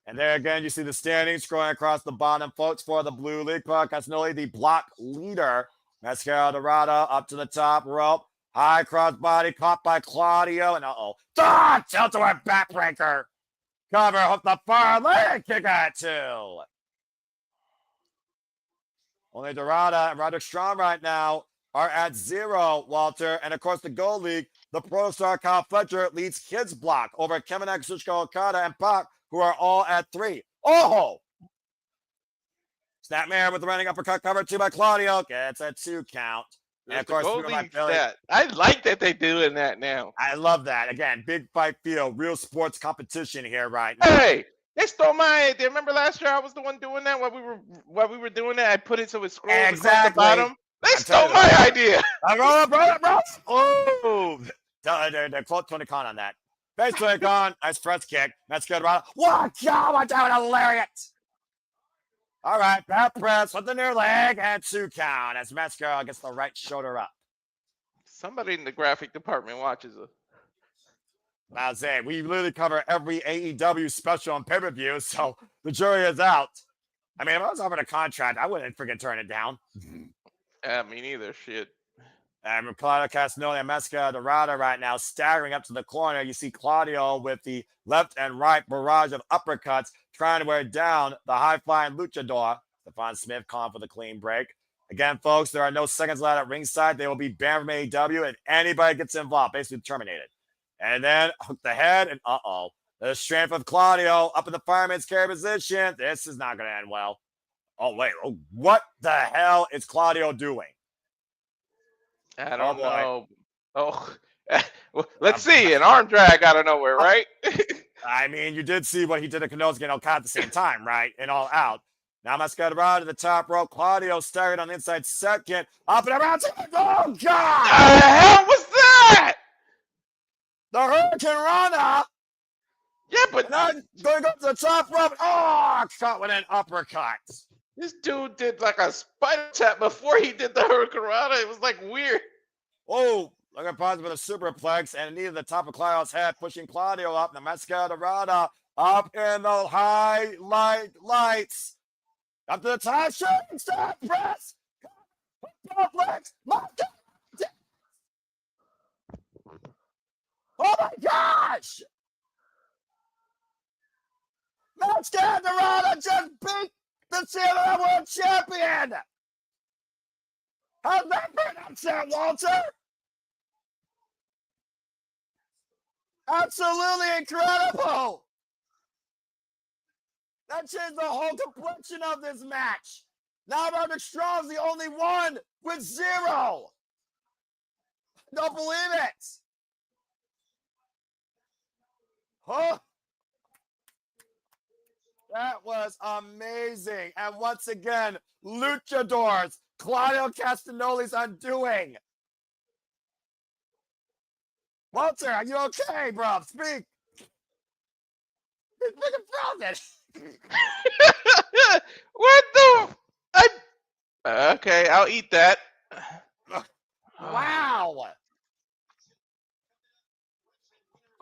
And there again, you see the standings scrolling across the bottom, folks, for the Blue League. Claudio Castagnoli, the block leader. Mascara Dorada up to the top rope. High crossbody caught by Claudio. And tilt-a-whirl backbreaker. Cover, hook the far leg kick at 2. Only Dorada and Roderick Strong right now are at 0, Walter. And of course, the Gold League, the Pro Star Kyle Fletcher leads kids block over Kevin Aksuchika Okada and Pac, who are all at 3. Oh! Snapmare with the running uppercut cover 2 by Claudio. Gets a 2 count. And of course, I like that they're doing that now. I love that. Again, big fight feel, real sports competition here right now. Hey, they stole my idea. Remember last year I was the one doing that while we were doing that? I put it so it scrolls across the bottom. They stole my idea. Oh! They're quote Tony Khan on that. Base Tony Khan, nice press kick. That's good. Watch out! A lariat. All right, back press with the near leg and 2 count as Mascara gets the right shoulder up. Somebody in the graphic department watches it. I'll say, we literally cover every AEW special on pay-per-view, so the jury is out. I mean, if I was offered a contract, I wouldn't freaking turn it down. Yeah, me neither. Shit. And Claudio Castagnoli and Mascara Dorada right now staggering up to the corner. You see Claudio with the left and right barrage of uppercuts trying to wear down the high-flying luchador. Stephon Smith calling for the clean break. Again, folks, there are no seconds allowed at ringside. They will be banned from AEW, and anybody gets involved, basically terminated. And then hook the head, and the strength of Claudio up in the fireman's carry position. This is not going to end well. Oh, wait. What the hell is Claudio doing? I don't know. Well, let's see. An arm drag out of nowhere, right? I mean, you did see what he did to Konosuke and Okada at the same time, right? And all out. Now Mascara Dorada to the top rope. Claudio staggered on the inside second. Up and around. Oh, God! What the hell was that? The Hurricane Rana. Yeah, but then going up to the top rope. Oh, caught with an uppercut. This dude did like a spider tap before he did the Hurricane Rana. It was like weird. Oh, look at pause with a superplex and knee to the top of Claudio's head, pushing Claudio up. The Mascara Dorada up in the highlights. Up to the top, shooting star press. Flex. Oh my gosh! Mascara Dorada just beat the CMLL World Champion! How's that been upset, Walter? Absolutely incredible! That changed the whole complexion of this match. Now Roderick Strong's the only one with 0. Don't believe it. Huh? That was amazing. And once again, luchadors, Claudio Castagnoli's undoing. Walter, are you okay, bro? Speak. He's freaking frozen. What the? Okay, I'll eat that. Wow.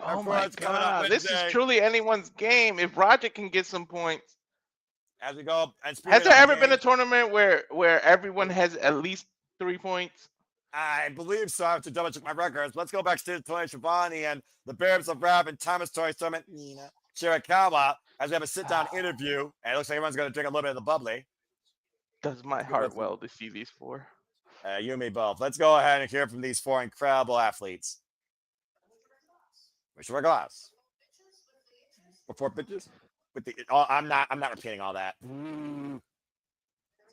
Oh my God, this is truly anyone's game. If Roger can get some points. As we go, and has there ever been a tournament where everyone has at least 3 points? I believe so. I have to double check my records. Let's go backstage to Tony Schiavone and the Bears of Rap and Thomas Toy Summit, Nina Shirakawa, as we have a sit-down interview. And it looks like everyone's going to drink a little bit of the bubbly. Does my heart well to see these 4. You and me both. Let's go ahead and hear from these 4 incredible athletes. We should wear glass. Or 4 bitches? With the I'm not repeating all that.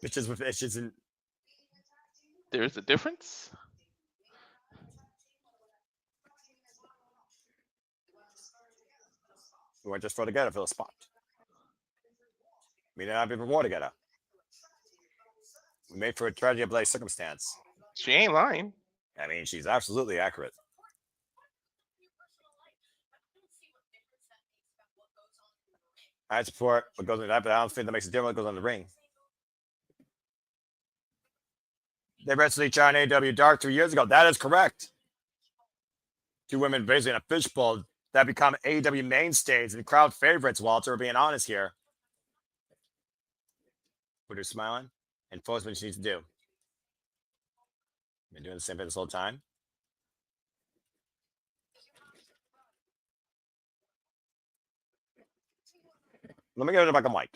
Bitches with issues and there's a difference. We weren't just for together for the spot. We didn't have even war together. We made for a tragedy of bloody circumstance. She ain't lying. I mean, she's absolutely accurate. I support what goes on that, but I don't think that makes a difference what goes on the ring. They wrestled each other in AEW Dark 3 years ago. That is correct. 2 women basically in a fishbowl that become AEW mainstays and crowd favorites, Walter, being honest here. Put her smiling and focus what she needs to do. Been doing the same thing this whole time. Let me get it in black and white.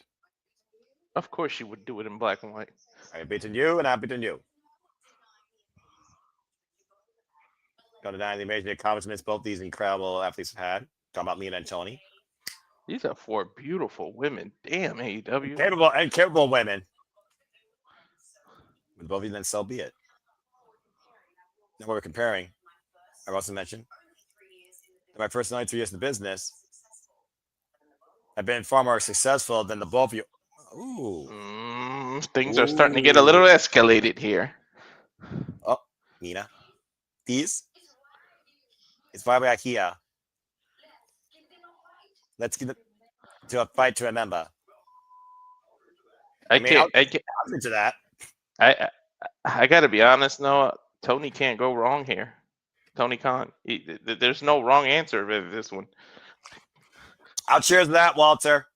Of course she would do it in black and white. I've beaten you and I've beaten you. Go to the amazing accomplishments both these incredible athletes have had. Talking about Lena and Tony. These are 4 beautiful women. Damn, AEW. Capable women. With both of you, then so be it. And what we're comparing, I've also mentioned that my first 93 years in the business have been far more successful than the both of you. Ooh. Things are starting to get a little escalated here. Oh, Nina. These is why we are here. Let's get to a fight to remember. I can't into that. I gotta be honest, Noah. Tony can't go wrong here. Tony Khan. There's no wrong answer with this one. I'll cheers to that, Walter.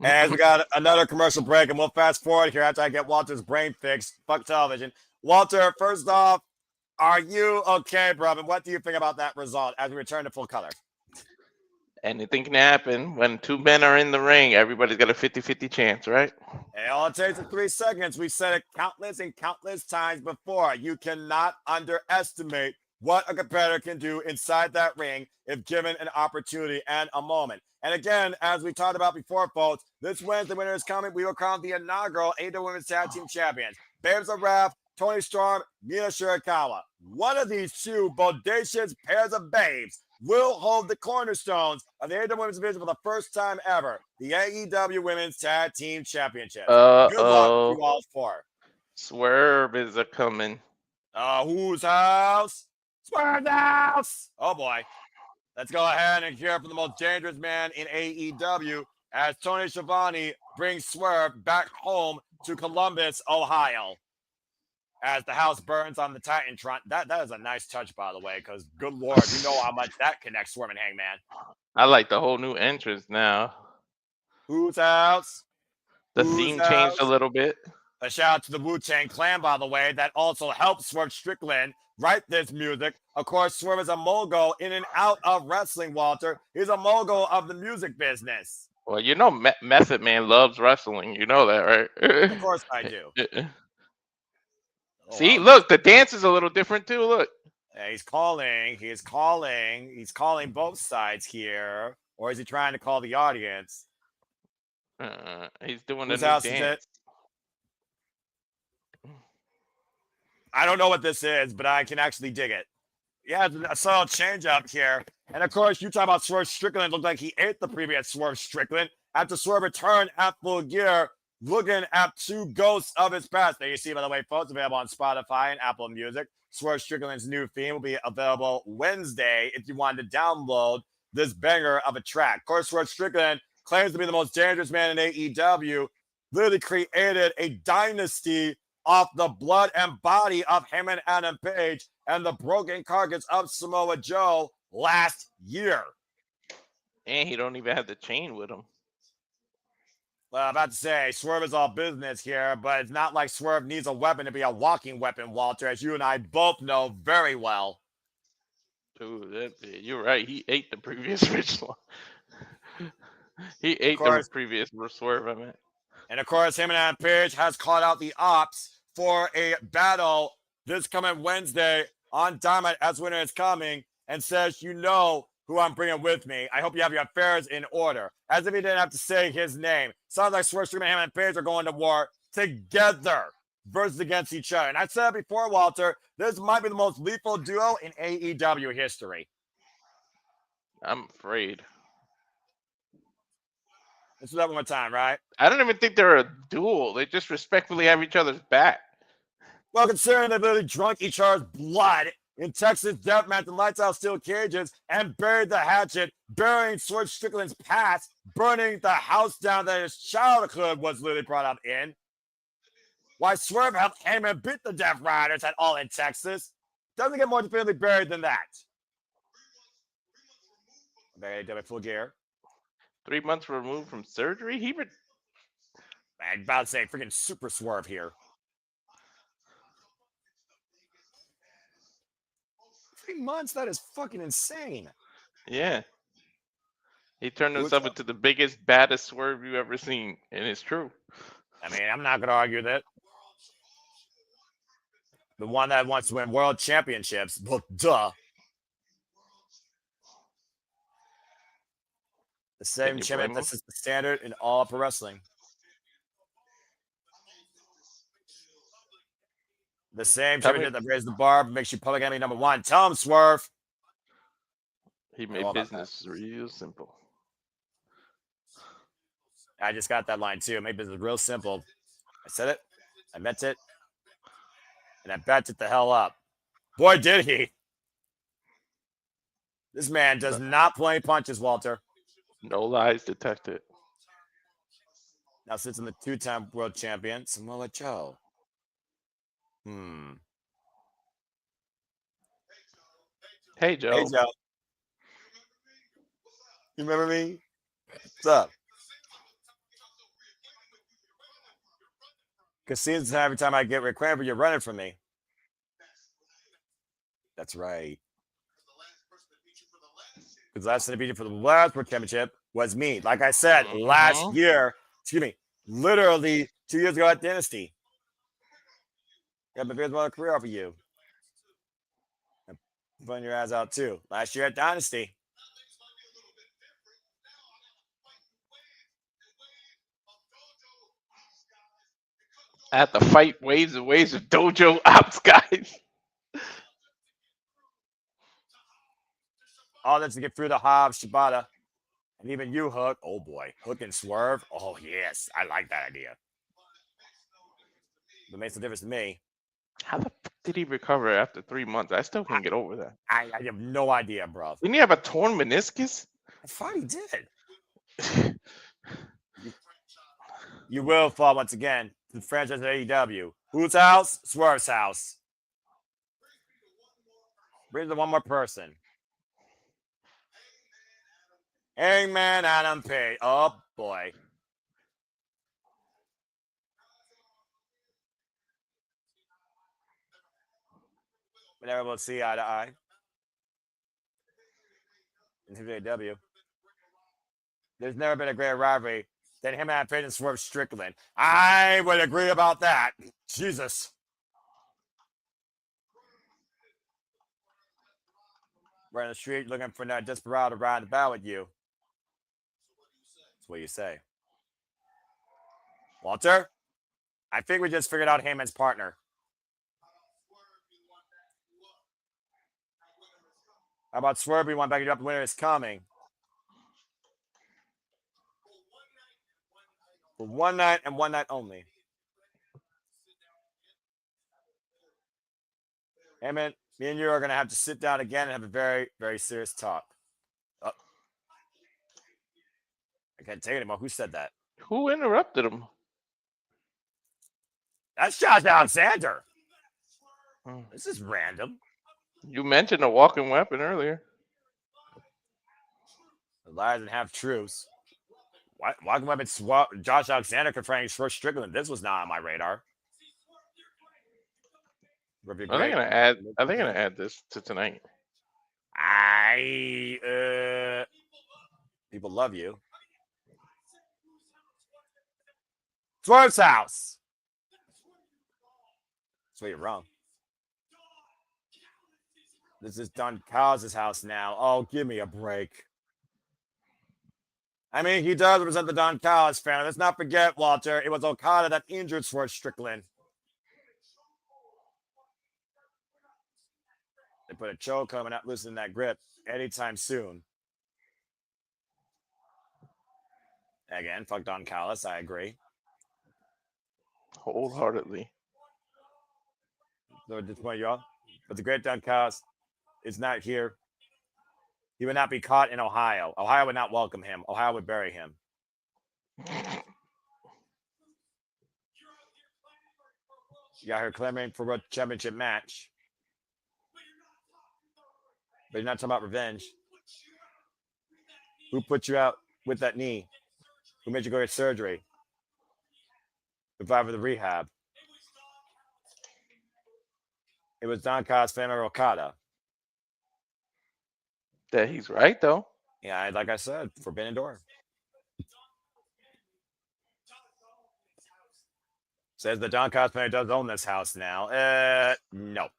And we got another commercial break, and we'll fast forward here after I get Walter's brain fixed. Fuck television. Walter, first off, are you okay, bro? And what do you think about that result as we return to full color? Anything can happen. When 2 men are in the ring, everybody's got a 50-50 chance, right? And all it takes is 3 seconds. We said it countless and countless times before. You cannot underestimate what a competitor can do inside that ring if given an opportunity and a moment. And again, as we talked about before, folks, this Wednesday winner is coming. We will crown the inaugural AEW Women's Tag Team Champions. Babes of Wrath, Tony Storm, Mina Shirakawa. One of these 2 bodacious pairs of babes will hold the cornerstones of the AEW Women's Division for the first time ever. The AEW Women's Tag Team Championship. Good luck to you all 4. Swerve is a coming. Whose house? Swerve's house. Oh boy. Let's go ahead and hear from the most dangerous man in AEW as Tony Schiavone brings Swerve back home to Columbus, Ohio. As the house burns on the Titantron. That is a nice touch, by the way, because good Lord, you know how much that connects Swerve and Hangman. I like the whole new entrance now. Whose house? The theme changed a little bit. A shout out to the Wu-Tang Clan, by the way, that also helped Swerve Strickland write this music. Of course, Swerve is a mogul in and out of wrestling, Walter. He's a mogul of the music business. Well, you know Method Man loves wrestling. You know that, right? Of course I do. See, look, the dance is a little different too. Look. Yeah, he's calling. He's calling both sides here. Or is he trying to call the audience? He's doing a Whose new house is it? dance. I don't know what this is, but I can actually dig it. Yeah, a subtle change up here. And of course, you talk about Swerve Strickland. It looked like he ate the previous Swerve Strickland after Swerve returned at Full Gear, looking at two ghosts of his past. There you see, by the way, folks, available on Spotify and Apple Music. Swerve Strickland's new theme will be available Wednesday if you wanted to download this banger of a track. Of course, Swerve Strickland claims to be the most dangerous man in AEW, literally created a dynasty off the blood and body of him and Adam Page and the broken carcass of Samoa Joe last year. And he don't even have the chain with him. Well, I'm about to say, Swerve is all business here, but it's not like Swerve needs a weapon to be a walking weapon, Walter, as you and I both know very well. Dude, you're right. He ate the previous original. He ate the previous Swerve, I meant. And of course, him and Adam Page has called out the ops for a battle this coming Wednesday on Dynamite as Winter is Coming, and says, you know who I'm bringing with me. I hope you have your affairs in order. As if he didn't have to say his name. Sounds like Swerve Strickland and Page are going to war together versus against each other. And I said before, Walter, this might be the most lethal duo in AEW history. I'm afraid. Let's do that one more time, right? I don't even think they're a duel. They just respectfully have each other's back. Well, considering they literally drunk each other's blood in Texas Deathmatch and Lights Out Steel Cages and buried the hatchet, burying Swerve Strickland's past, burning the house down that his childhood was literally brought up in. Why Swerve helped Heyman beat the Death Riders at All in Texas. Doesn't get more definitively buried than that. Very Full Gear. 3 months removed from surgery? I'm about to say freaking Super Swerve here. 3 months? That is fucking insane. Yeah. He turned himself into the biggest, baddest Swerve you've ever seen, and it's true. I mean, I'm not going to argue that. The one that wants to win world championships. Well, duh. The same champion. This is the standard in all pro wrestling. The same champion that raised the bar makes you public enemy number one. Tell him, Swerve. He made business real simple. I just got that line too. Made business real simple. I said it. I meant it. And I backed it the hell up. Boy, did he. This man does not pull any punches, Walter. No lies detected. Now sits in the two-time world champion, Samoa Joe. Hey, Joe. Hey, Joe. You remember me? What's up? Because seems every time I get required, you're running from me. That's right. Because the last time I beat you for the last World Championship was me. Like I said, last year, literally 2 years ago at Dynasty. Yeah, but there's one career off of you. I'm putting your ass out too. Last year at Dynasty. I have to fight waves and waves of dojo ops guys. All that's to get through the Hobbs, Shibata, and even you, Hook. Oh boy, Hook and Swerve. Oh yes, I like that idea. It makes a difference to me. How the fuck did he recover after 3 months? I still can't get over that. I have no idea, bro. Didn't he have a torn meniscus? I thought he did. You will fall once again to the franchise of AEW. Whose house? Swerve's house. Bring the one more person. Hangman Adam Page. Oh boy. We never will see eye to eye. In AEW. There's never been a greater rivalry than him and Adam Page and Swerve Strickland. I would agree about that. Jesus. We're in the street looking for that desperado to ride about with you. That's what you say. Walter, I think we just figured out Heyman's partner. How about Swerve? We want back up. The winner is coming. For one night and one night only. Heyman, me and you are going to have to sit down again and have a very, very serious talk. Oh. I can't take it anymore. Who said that? Who interrupted him? That's Josh Alexander. This is random. You mentioned a walking weapon earlier. The lies and half truths. Walking weapon Josh Alexander confronting first Strickland. This was not on my radar. Are they gonna add this to tonight? People love you. Swerve's house. So you're wrong. This is Don Callis' house now. Oh, give me a break. I mean, he does represent the Don Callis family. Let's not forget, Walter, it was Okada that injured Swerve Strickland. They put a choke on him and not loosening that grip anytime soon. Again, fuck Don Callis. I agree. Wholeheartedly. So disappoint you all. But the great Don Callis is not here. He would not be caught in Ohio. Ohio would not welcome him. Ohio would bury him. You got her clamoring for a championship match. But you're not talking about revenge. Who put you out with that knee? Who made you go get surgery? Who provided for the rehab? It was Don Callis' family Okada. That he's right, though. Yeah, like I said, forbidden door. Says the Don Callis family does own this house now. No.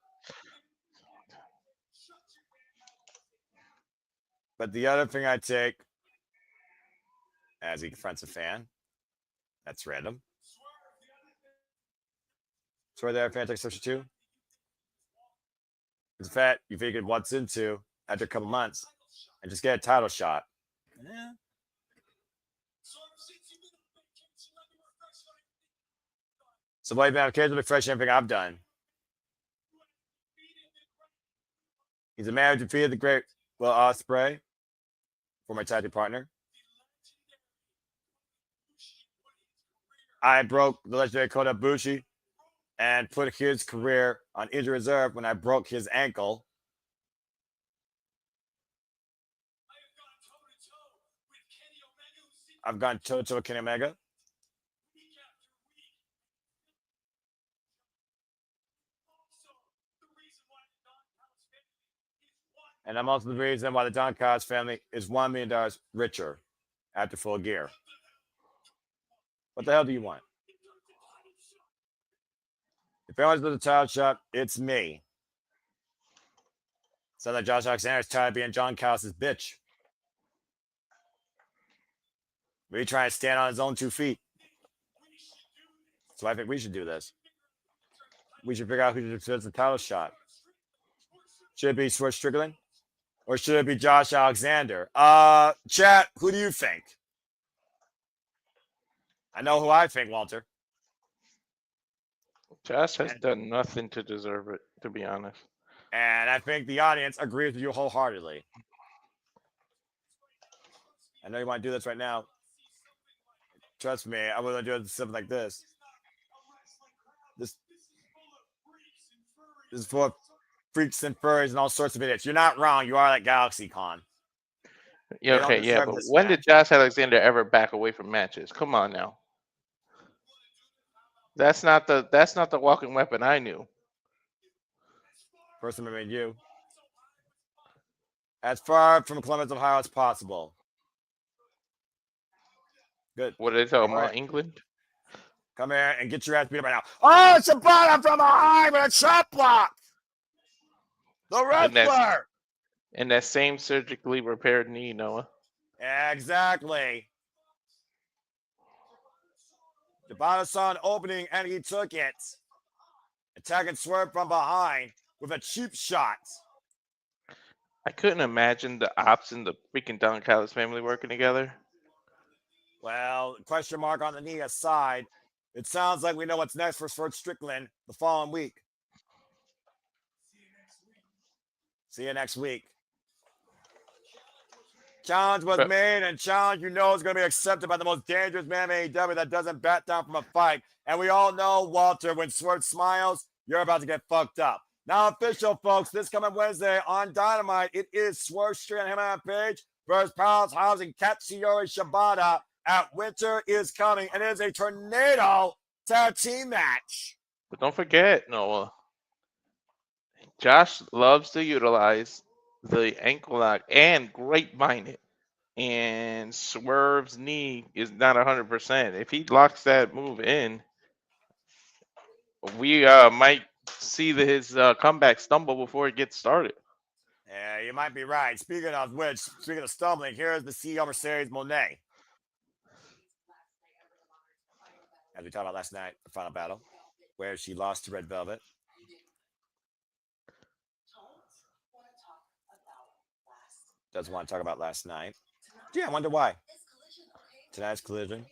But the other thing I take, as he confronts a fan, that's random. So there, fan takes search too. In fact, you figured what's into after a couple months and just get a title shot. Yeah. So, boy, man, occasionally refresh everything I've done. He's a man who defeated the great Will Ospreay, former tag team partner. I broke the legendary Kota Ibushi and put his career on injury reserve when I broke his ankle. I've gone toe-to-toe with Kenny Omega. And I'm also the reason why the Don Callis family is $1 million richer after Full Gear. What the hell do you want? If anyone's at the title shot, it's me. Sounds like Josh Alexander's tired of being John Callis' bitch. Really trying to stand on his own 2 feet. So I think we should do this. We should figure out who deserves the title shot. Should it be Swerve Strickland? Or should it be Josh Alexander? Chat, who do you think? I know who I think, Walter. Josh has done nothing to deserve it, to be honest. And I think the audience agrees with you wholeheartedly. I know you want to do this right now. Trust me, I wouldn't do something like this. This is for freaks and furries and all sorts of idiots. You're not wrong. You are at GalaxyCon. Yeah, okay, yeah, but when did Josh Alexander ever back away from matches? Come on now. That's not the walking weapon I knew. Person made you. As far from Columbus, Ohio as possible. Good. What are they talking about? England? Come here and get your ass beat up right now. Oh, Shibata from behind with a chop block. The wrestler. And that same surgically repaired knee, Noah. Exactly. Dorada saw an opening and he took it. Attacking Swerve from behind with a cheap shot. I couldn't imagine the Ops and the freaking Don Callis family working together. Well, question mark on the knee aside, it sounds like we know what's next for Swerve Strickland the following week. See you next week. Challenge was made, and challenge is going to be accepted by the most dangerous man in AEW that doesn't back down from a fight. And we all know, Walter, when Swerve smiles, you're about to get fucked up. Now official, folks, this coming Wednesday on Dynamite, it is Swerve Strickland and Hangman Page versus Powerhouse and Katsuyori Shibata at Winter is Coming. And it is a tornado tag team match. But don't forget, Noah, Josh loves to utilize the ankle lock and grapevine it. And Swerve's knee is not 100%. If he locks that move in, we might see his comeback stumble before it gets started. Yeah, you might be right. Speaking of stumbling, here's the CEO of Mercedes, Moné. As we talked about last night, the final battle, where she lost to Red Velvet. Doesn't want to talk about last night. Yeah, I wonder why. Tonight's Collision.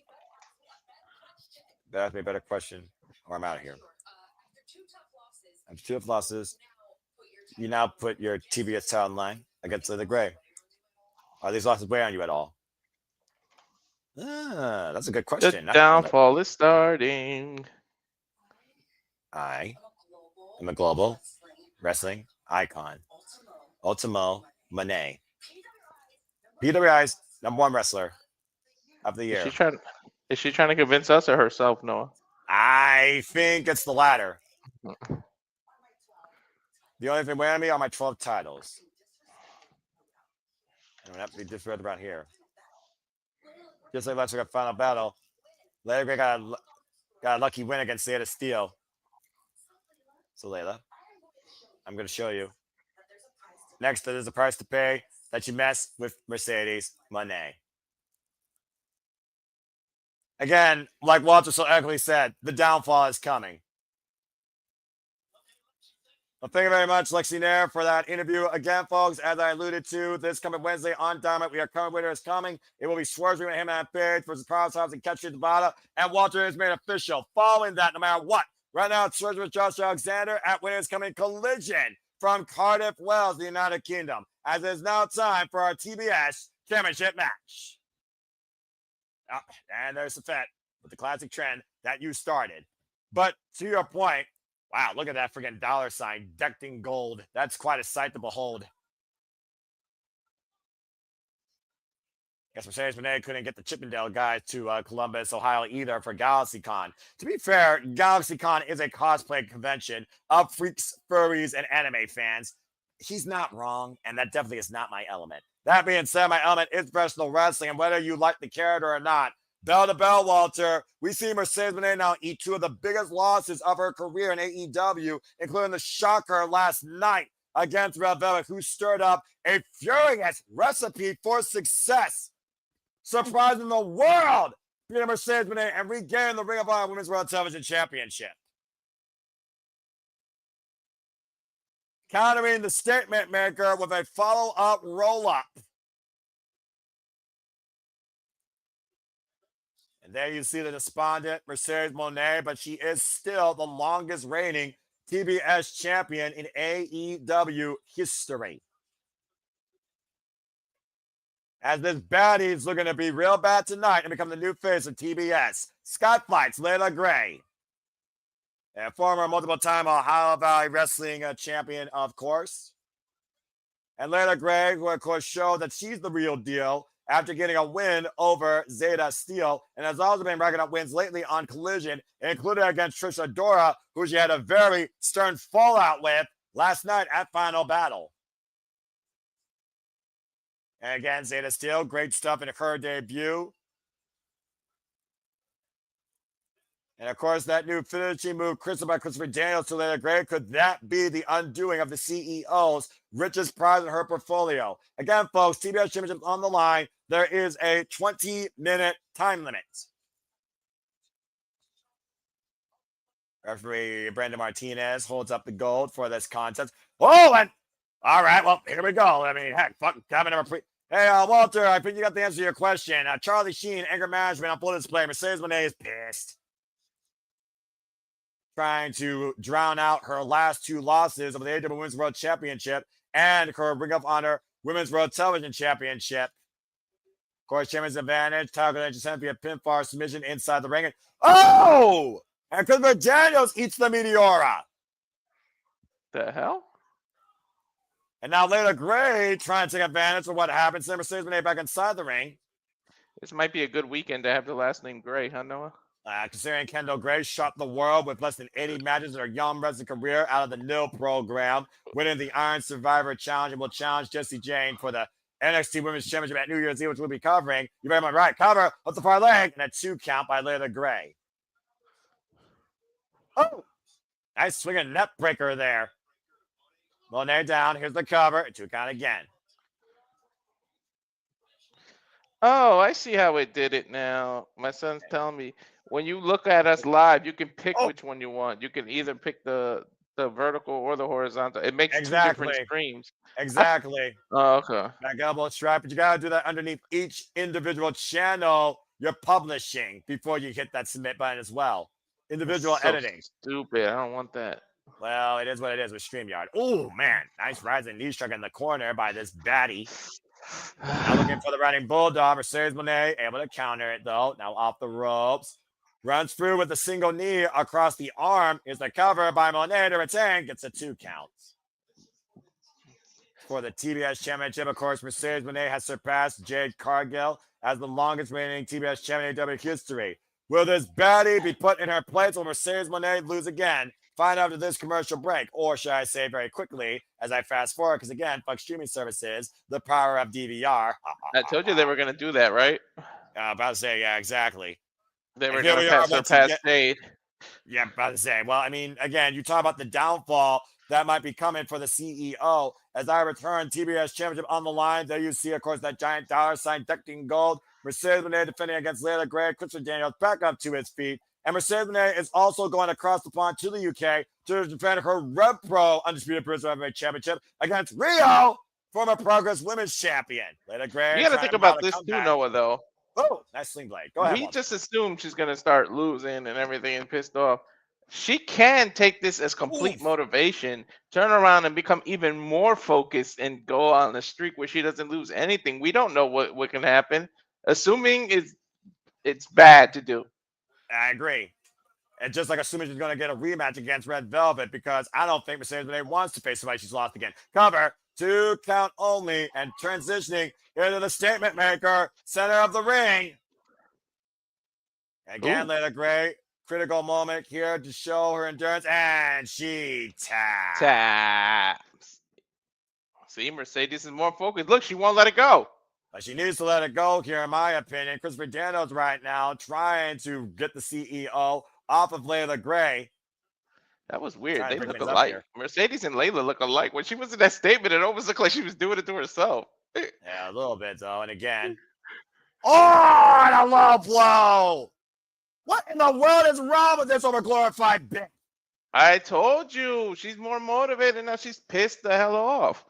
That ask me a better question, or I'm out of here. After 2 tough losses, you now put your TBS title in line against the Gray. Are these losses weigh on you at all? That's a good question. The downfall is starting. I am a global wrestling icon. Ultimo Moné. PWI's #1 wrestler of the year. Is she trying to convince us or herself, Noah? I think it's the latter. The only thing weighing on me are my 12 titles. I'm going to have to be just right around here. Just like last week at Final Battle, Leila got a lucky win against Zeta Steel. So Leila, I'm going to show you. Next, there's a price to pay that you mess with Mercedes Moné. Again, like Walter so eloquently said, the downfall is coming. Well, thank you very much, Lexi Nair, for that interview. Again, folks, as I alluded to, this coming Wednesday on Dynamite, we are coming. Winter is coming. It will be Swerve with him and Page versus Powerhouse and Katsuyori. And Walter has made official. Following that, no matter what, right now it's Swerve with Josh Alexander at Winter is Coming Collision from Cardiff, Wales, the United Kingdom. As it is now time for our TBS Championship match. Oh, and there's the Fett with the classic trend that you started. But to your point, wow, look at that freaking $sign decked in gold. That's quite a sight to behold. Guess Mercedes Moné couldn't get the Chippendale guys to Columbus, Ohio either for GalaxyCon. To be fair, GalaxyCon is a cosplay convention of freaks, furries, and anime fans. He's not wrong, and that definitely is not my element. That being said, my element is professional wrestling, and whether you like the character or not, bell to bell, Walter, we see Mercedes Moné now eat 2 of the biggest losses of her career in AEW, including the shocker last night against Red Velvet, who stirred up a furious recipe for success, surprising the world, beating Mercedes Moné and regaining the Ring of Honor Women's World Television Championship. Countering the statement maker with a follow-up roll-up. And there you see the despondent Mercedes Moné, but she is still the longest reigning TBS champion in AEW history. As this baddie is looking to be real bad tonight and become the new face of TBS. Scott fights Leila Gray. And former multiple-time Ohio Valley Wrestling champion, of course. And Leila Gray, who, of course, showed that she's the real deal after getting a win over Zeta Steel, and has also been racking up wins lately on Collision, including against Trish Adora, who she had a very stern fallout with last night at Final Battle. And again, Zeta Steel, great stuff in her debut. And of course, that new finishing move, Crystal by Christopher Daniels to Leila Gray, could that be the undoing of the CEO's richest prize in her portfolio? Again, folks, TBS Championship on the line. There is a 20-minute time limit. Referee Brandon Martinez holds up the gold for this contest. Oh, and all right, well, here we go. I mean, heck, fuck, coming number 3. Hey, Walter, I think you got the answer to your question. Charlie Sheen, anger management on full display. Mercedes Moné is pissed. Trying to drown out her last 2 losses of the AEW Women's World Championship and her Ring of Honor Women's World Television Championship. Of course, champion's advantage. Title connection sent via pinfall submission inside the ring. Oh! And Christopher Daniels eats the Meteora. The hell? And now Leila Gray trying to take advantage of what happens. Then Mercedes Moné back inside the ring. This might be a good weekend to have the last name Gray, huh, Noah? Considering Kendall Gray shot the world with less than 80 matches in her young wrestling career out of the NIL program, winning the Iron Survivor Challenge, and will challenge Jessie Jane for the NXT Women's Championship at New Year's Eve, which we'll be covering. You very much right. Cover up the far leg and a 2 count by Leila Gray. Oh, nice swinging net breaker there. Moné down. Here's the cover. A 2 count again. Oh, I see how it did it now. My son's telling me when you look at us live, you can pick which one you want. You can either pick the vertical or the horizontal. It makes 2 different streams. Exactly. Oh, okay. Back elbow strike, but you gotta do that underneath each individual channel you're publishing before you hit that submit button as well. Individual editing. Stupid. I don't want that. Well, it is what it is with StreamYard. Oh man, nice rising knee strike in the corner by this baddie. Now looking for the running bulldog. Mercedes Moné able to counter it though. Now off the ropes. Runs through with a single knee across the arm. Is the cover by Moné to retain. Gets a 2 count. For the TBS Championship, of course, Mercedes Moné has surpassed Jade Cargill as the longest reigning TBS champion in AEW history. Will this baddie be put in her place? Will Mercedes Moné lose again? Find out after this commercial break, or should I say very quickly as I fast forward, because again, fuck streaming services, the power of DVR. I told you they were going to do that, right? About to say, yeah, exactly. They were going to surpass Jade. Yeah, about to say. Well, I mean, again, you talk about the downfall that might be coming for the CEO. As I return TBS Championship on the line, there you see, of course, that giant dollar sign decked in gold. Mercedes Moné defending against Leila Gray. Christopher Daniels back up to his feet. And Mercedes Moné is also going across the pond to the UK to defend her Rev Pro Undisputed Bruiser Heavyweight Championship against Rio, former Progress Women's Champion. Leila Gray. You got to think about this too, Noah, though. Oh, nice sling blade. Go ahead. We just assume she's going to start losing and everything and pissed off. She can take this as complete motivation, turn around and become even more focused and go on a streak where she doesn't lose anything. We don't know what can happen. Assuming it's bad to do. I agree. And just like assuming she's going to get a rematch against Red Velvet, because I don't think Mercedes Moné wants to face somebody she's lost again. Cover, 2 count only, and transitioning into the statement maker, center of the ring. Again, Leila Gray, critical moment here to show her endurance, and she taps. See, Mercedes is more focused. Look, she won't let it go. But she needs to let it go here, in my opinion. Christopher Daniels right now trying to get the CEO off of Leila Gray. That was weird. They look alike. Mercedes and Leila look alike. When she was in that statement, it almost looked like she was doing it to herself. Yeah, a little bit, though. And again. Oh, and a low blow. What in the world is wrong with this overglorified bitch? I told you. She's more motivated. Now she's pissed the hell off.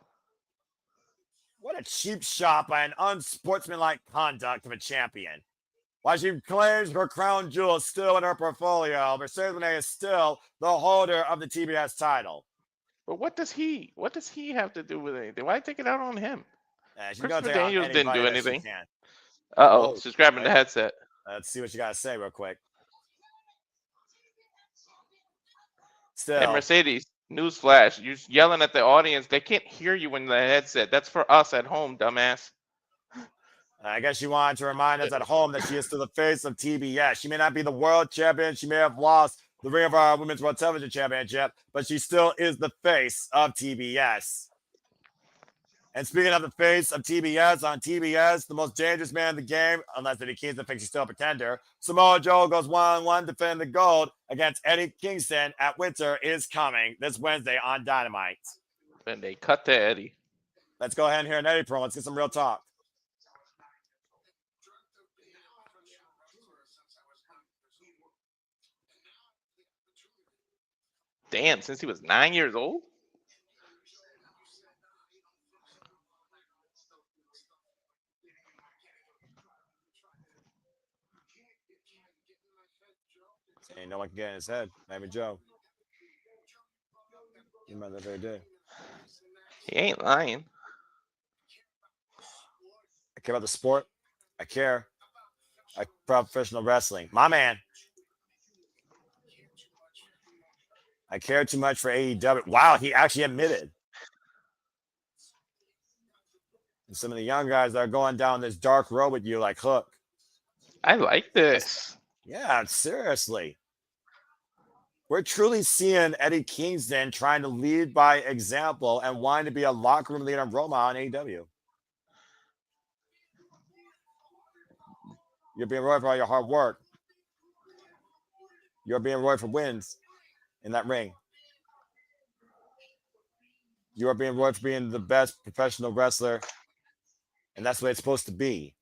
What a cheap shot by an unsportsmanlike conduct of a champion. While she claims her crown jewel is still in her portfolio, Mercedes Moné is still the holder of the TBS title. But what does he have to do with anything? Why take it out on him? Christopher Daniels didn't do anything. Uh-oh, she's grabbing the headset. Let's see what you got to say real quick. Still. Hey, Mercedes, newsflash. You're yelling at the audience. They can't hear you in the headset. That's for us at home, dumbass. I guess she wanted to remind us at home that she is still the face of TBS. She may not be the world champion. She may have lost the Ring of Honor Women's World Television Championship, but she still is the face of TBS. And speaking of the face of TBS, on TBS, the most dangerous man in the game, unless Eddie Kingston thinks he's still a pretender, Samoa Joe goes 1-on-1 defending the gold against Eddie Kingston at Winter is Coming this Wednesday on Dynamite. And they cut to Eddie. Let's go ahead and hear an Eddie promo. Let's get some real talk. Damn, since he was 9 years old? Saying no one can get in his head. Not even Joe. You might that very day. He ain't lying. I care about the sport. I care. I professional wrestling. My man. I care too much for AEW. Wow, he actually admitted. And some of the young guys that are going down this dark road with you like Hook. I like this. Yeah, seriously. We're truly seeing Eddie Kingston trying to lead by example and wanting to be a locker room leader in Roma on AEW. You're being rewarded for all your hard work. You're being rewarded for wins in that ring. You are being rewarded for being the best professional wrestler, and that's what it's supposed to be.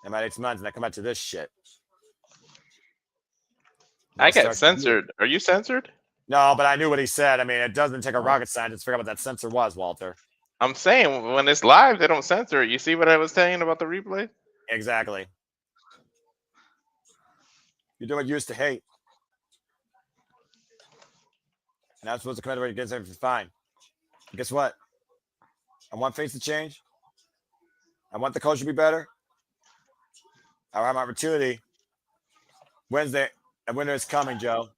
And about 8 months, and I come back to this shit. I got censored. Are you censored? No, but I knew what he said. I mean, it doesn't take a rocket scientist to figure out what that censor was, Walter. I'm saying when it's live, they don't censor it. You see what I was saying about the replay? Exactly. You're doing what you used to hate. And that's supposed to come out where you get everything fine. And guess what? I want things to change. I want the culture to be better. I have an opportunity. Wednesday, a winter is coming, Joe.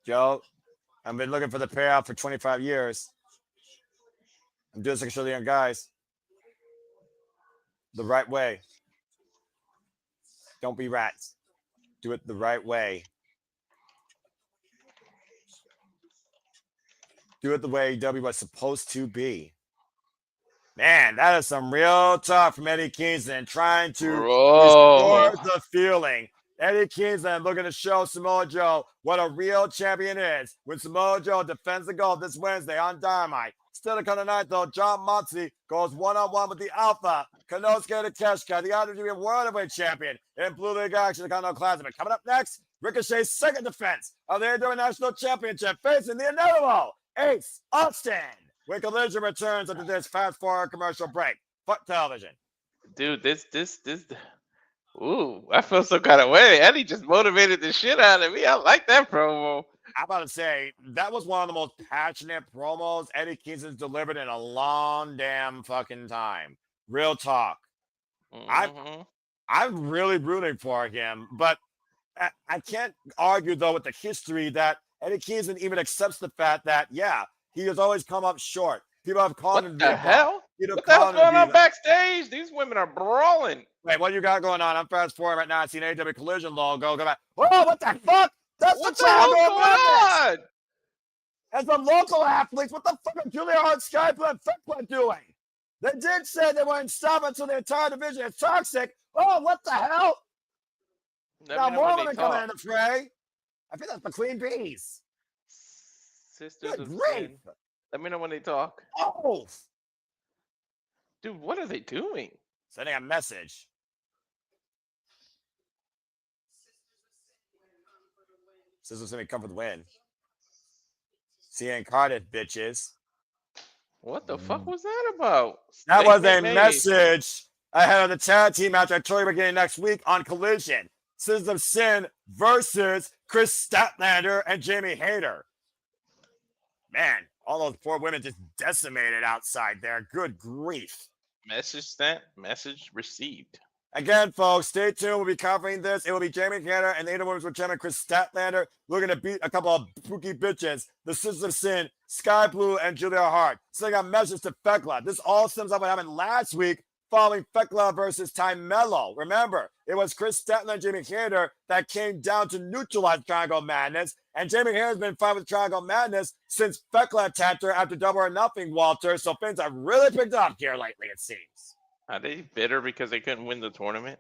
Joe, I've been looking for the payout for 25 years. I'm doing this to show the young guys the right way. Don't be rats. Do it the right way. Do it the way AEW was supposed to be. Man, that is some real talk from Eddie Kingston trying to restore the feeling. Eddie Kingston looking to show Samoa Joe what a real champion is when Samoa Joe defends the gold this Wednesday on Dynamite. Still to come tonight, though, John Moxley goes one-on-one with the Alpha, Konosuke Takeshita, the IWGP World Heavyweight Champion, in Blue League action, the Continental Classic. But coming up next, Ricochet's second defense of the AEW National Championship, facing the inevitable Ace Austin. When Collision returns after this fast-forward commercial break. Fuck television. Dude, this. Ooh, I feel some kind of way. Eddie just motivated the shit out of me. I like that promo. I'm about to say, that was one of the most passionate promos Eddie Kingston's delivered in a long damn fucking time. Real talk. Mm-hmm. I'm really rooting for him, but I can't argue, though, with the history that Eddie Kingston even accepts the fact that, yeah, he has always come up short. People have called him the hell? What the hell's going on backstage? These women are brawling. Wait, what you got going on? I'm fast forward right now. I see an AEW Collision logo. Go back. Oh, what the fuck? That's what the hell's going on? As the local athletes, what the fuck are Julia Hart, Skype, and Fitbit doing? They did say they wouldn't stop until the entire division is toxic. Oh, what the hell? Now more women coming in the fray. I think that's the Queen Bees. Sisters of Sin. Let me know when they talk. Oh, dude, what are they doing? Sending a message. Sisters of Sin come for the win. CN Cardiff, bitches. What the fuck was that about? That was a message ahead of the tag team match I told you beginning next week on Collision. Sisters of Sin versus Chris Statlander and Jamie Hayter. Man, all those poor women just decimated outside there. Good grief. Message sent, message received. Again, folks, stay tuned. We'll be covering this. It will be Jamie Hayter and the AEW Women's World Champion Chris Statlander looking to beat a couple of spooky bitches, the Sisters of Sin, Sky Blue, and Julia Hart. Sending a message to Fekla. This all stems up what happened last week following Fekla versus Ty Mello. Remember, it was Chris Statlander and Jamie Hayter that came down to neutralize Triangle Madness. And Jamie Hayter's been fighting with Triangle Madness since Fekla attacked her after Double or Nothing, Walter. So things have really picked up here lately, it seems. Are they bitter because they couldn't win the tournament?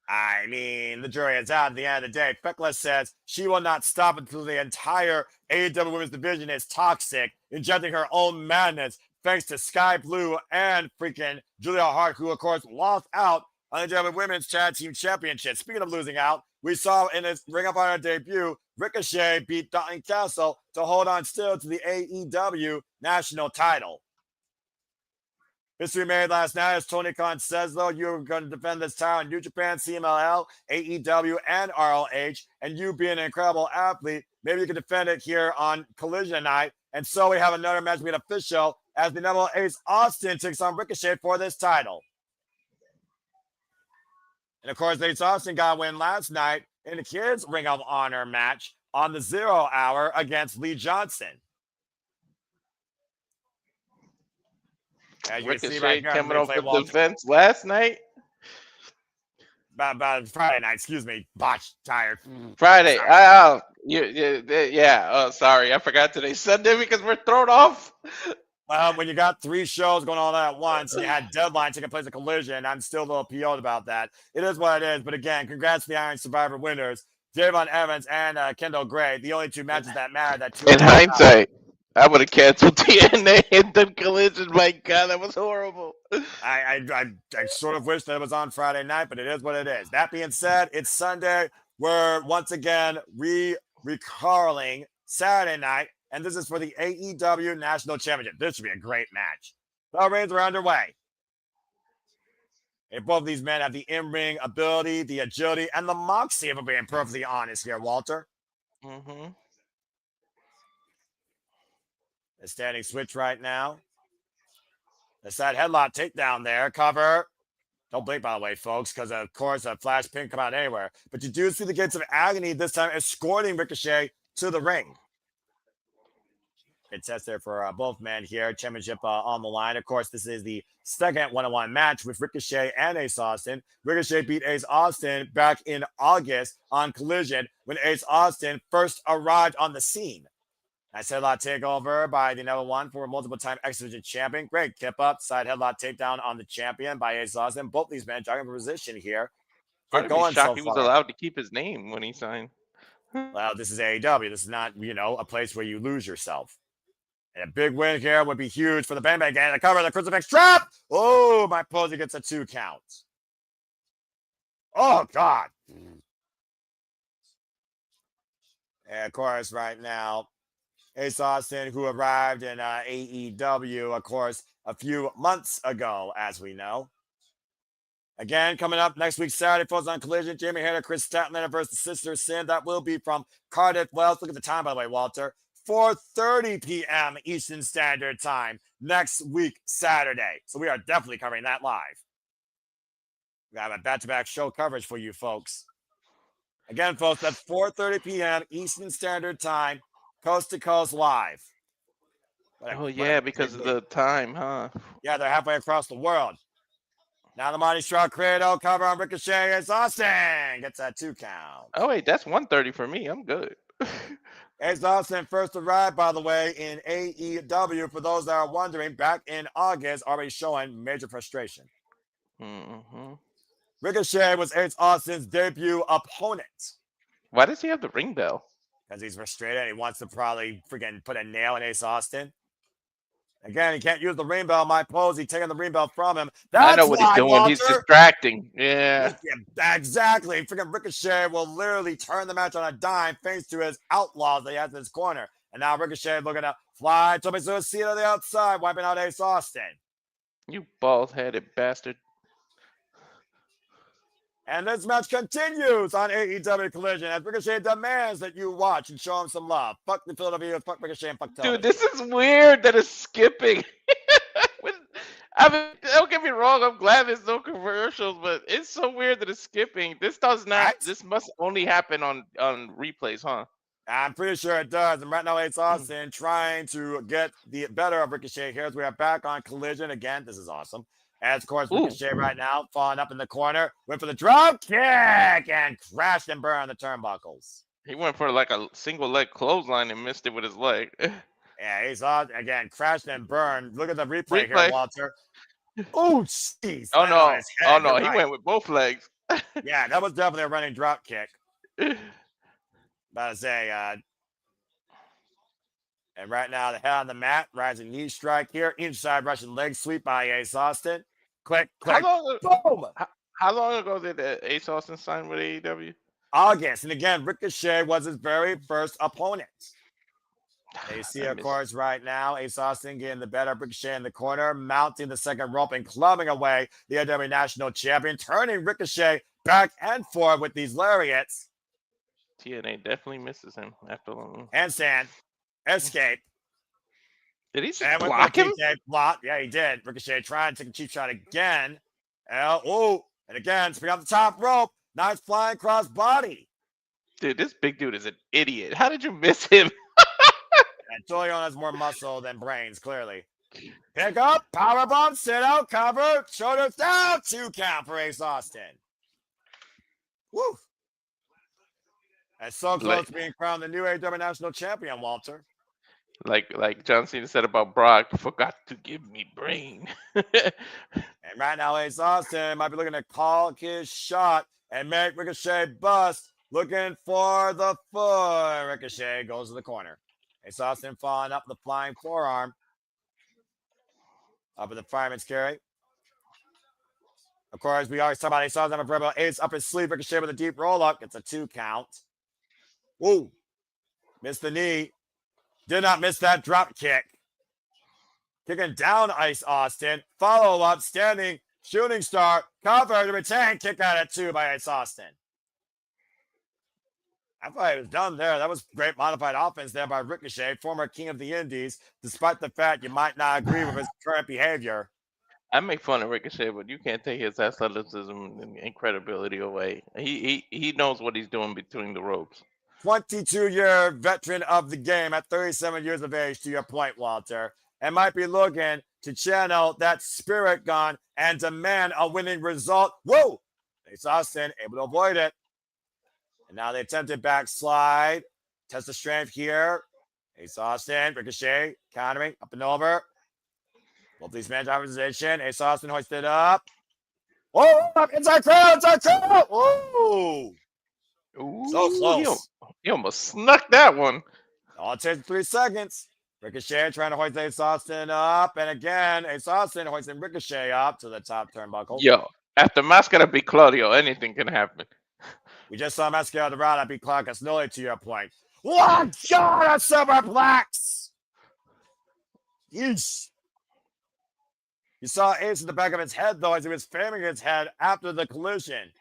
I mean, the jury is out at the end of the day. Fekla says she will not stop until the entire AEW Women's Division is toxic, injecting her own madness thanks to Sky Blue and freaking Julia Hart, who, of course, lost out on the AEW Women's Tag Team Championship. Speaking of losing out, we saw in his Ring of Honor debut, Ricochet beat Dalton Castle to hold on still to the AEW national title. History made last night, as Tony Khan says, though, you're going to defend this title in New Japan, CMLL, AEW, and ROH, and you being an incredible athlete, maybe you can defend it here on Collision night. And so we have another match being official as the number Ace Austin takes on Ricochet for this title. And of course, Ace Austin got a win last night in the kids' Ring of Honor match on the 0 hour against Lee Johnson. As you Ricochet see right here, coming off the defense last night. About Friday night, excuse me. Botched, tired. Friday. Yeah. Sorry. I forgot today's Sunday because we're thrown off. Well, when you got 3 shows going on at once and you had deadlines taking place at Collision, I'm still a little PO'd about that. It is what it is. But again, congrats to the Iron Survivor winners, Javon Evans and Kendall Gray, the only 2 matches that matter. In hindsight, I would have canceled TNA and then Collision. My God, that was horrible. I sort of wish that it was on Friday night, but it is what it is. That being said, it's Sunday. We're once again recalling Saturday night, and this is for the AEW National Championship. This should be a great match. The reigns are underway. And both of these men have the in-ring ability, the agility, and the moxie, if I'm being perfectly honest here, Walter. Mm-hmm. A standing switch right now. The side headlock takedown there. Cover. Don't blink, by the way, folks, because, of course, a flash pin come out anywhere. But you do see the Gates of Agony this time escorting Ricochet to the ring. Good test there for both men here. Championship on the line. Of course, this is the second one-on-one match with Ricochet and Ace Austin. Ricochet beat Ace Austin back in August on Collision when Ace Austin first arrived on the scene. Nice headlock takeover by the number 1 for multiple-time X Division champion. Great kip up, side headlock takedown on the champion by Ace Austin. Both these men jogging for position here. Get going so far. He was allowed to keep his name when he signed. Well, this is AEW. This is not, a place where you lose yourself. And a big win here would be huge for the Bang Bang Gang to cover the crucifix trap. Oh, my posy gets a 2 count. Oh, God. And, of course, right now, Ace Austin, who arrived in AEW, of course, a few months ago, as we know. Again, coming up next week, Saturday, folks, on Collision, Jamie Hayter, Chris Statlander versus Sister Sin. That will be from Cardiff, Wales. Look at the time, by the way, Walter. 4:30 p.m. Eastern Standard Time next week, Saturday. So we are definitely covering that live. We have a back-to-back show coverage for you folks. Again, folks, that's 4:30 p.m. Eastern Standard Time, coast to coast live. Because of the time, huh? Yeah, they're halfway across the world. Now the Mighty Strong Credo cover on Ricochet as Austin gets that 2 count. Oh, wait, that's 1:30 for me. I'm good. Ace Austin first arrived, by the way, in AEW. For those that are wondering, back in August, already showing major frustration. Mm-hmm. Ricochet was Ace Austin's debut opponent. Why does he have the ring bell? Because he's frustrated and he wants to probably freaking put a nail in Ace Austin. Again, he can't use the ring bell. My pose, he's taking the ring bell from him. I know what he's doing. Walter, he's distracting. Yeah. Exactly. Freaking Ricochet will literally turn the match on a dime thanks to his outlaws that he has in his corner. And now Ricochet looking to fly to a seat on the outside, wiping out Ace Austin. You bald-headed bastard. And this match continues on AEW Collision as Ricochet demands that you watch and show him some love. Fuck the Philadelphia, fuck Ricochet, and fuck television. Dude, this is weird that it's skipping. I mean, don't get me wrong. I'm glad there's no commercials, but it's so weird that it's skipping. This does not. Right? This must only happen on replays, huh? I'm pretty sure it does. And right now, Ace Austin trying to get the better of Ricochet here as we are back on Collision again. This is awesome. As, of course, Ricochet right now falling up in the corner. Went for the drop kick and crashed and burned the turnbuckles. He went for like a single leg clothesline and missed it with his leg. Yeah, he's on again, crashed and burned. Look at the replay here, Walter. Oh, jeez. Oh, no. He went with both legs. Yeah, that was definitely a running drop kick. About to say, and right now, the head on the mat, rising knee strike here. Inside Russian leg sweep by Ace Austin. Click, boom. How long ago did Ace Austin sign with AEW? August. And again, Ricochet was his very first opponent. And you see, I of miss course, right now, Ace Austin getting the better of Ricochet in the corner, mounting the second rope and clubbing away the AEW National Champion, turning Ricochet back and forth with these lariats. TNA definitely misses him after long. Handstand, escape. Did he just And went block for the him? PK block. Yeah, he did. Ricochet trying to take a cheap shot again. And again, spring off the top rope. Nice flying cross body. Dude, this big dude is an idiot. How did you miss him? And Toleon has more muscle than brains, clearly. Pick up, powerbomb, sit out, cover, shoulders down, 2 count for Ace Austin. Woo! And so close to being crowned the new AEW National Champion, Walter. Like John Cena said about Brock, forgot to give me brain. And right now, Ace Austin might be looking to call his shot and make Ricochet bust. Looking for the foot. Ricochet goes to the corner. Ace Austin falling up the flying forearm. Up with the fireman's carry. Of course, we always talk about Ace Austin. Ace up his sleeve. Ricochet with a deep roll up. Gets a 2 count. Woo. Missed the knee. Did not miss that drop kick. Kicking down Ace Austin. Follow up. Standing. Shooting star. Cover to retain. Kick out at 2 by Ace Austin. I thought it was done there. That was great modified offense there by Ricochet, former king of the Indies, despite the fact you might not agree with his current behavior. I make fun of Ricochet, but you can't take his athleticism and credibility away. He knows what he's doing between the ropes. 22-year veteran of the game at 37 years of age, to your point, Walter, and might be looking to channel that spirit gun and demand a winning result. Whoa! Ace Austin able to avoid it. And now the attempted backslide. Test of strength here. Ace Austin, Ricochet, countering, up and over. Both these men drive position. Ace Austin hoisted up. Oh, inside crowd, Oh! Ooh, So close. He almost snuck that one. All it takes 3 seconds. Ricochet trying to hoist Ace Austin up. And again, Ace Austin hoisting Ricochet up to the top turnbuckle. Yo, after Mascara beat Claudio, anything can happen. We just saw Mascara Dorada beat Claudio Castagnoli, to your point. What? God, a superplex! Yeesh. You saw Ace in the back of his head, though, as he was framing his head after the collision.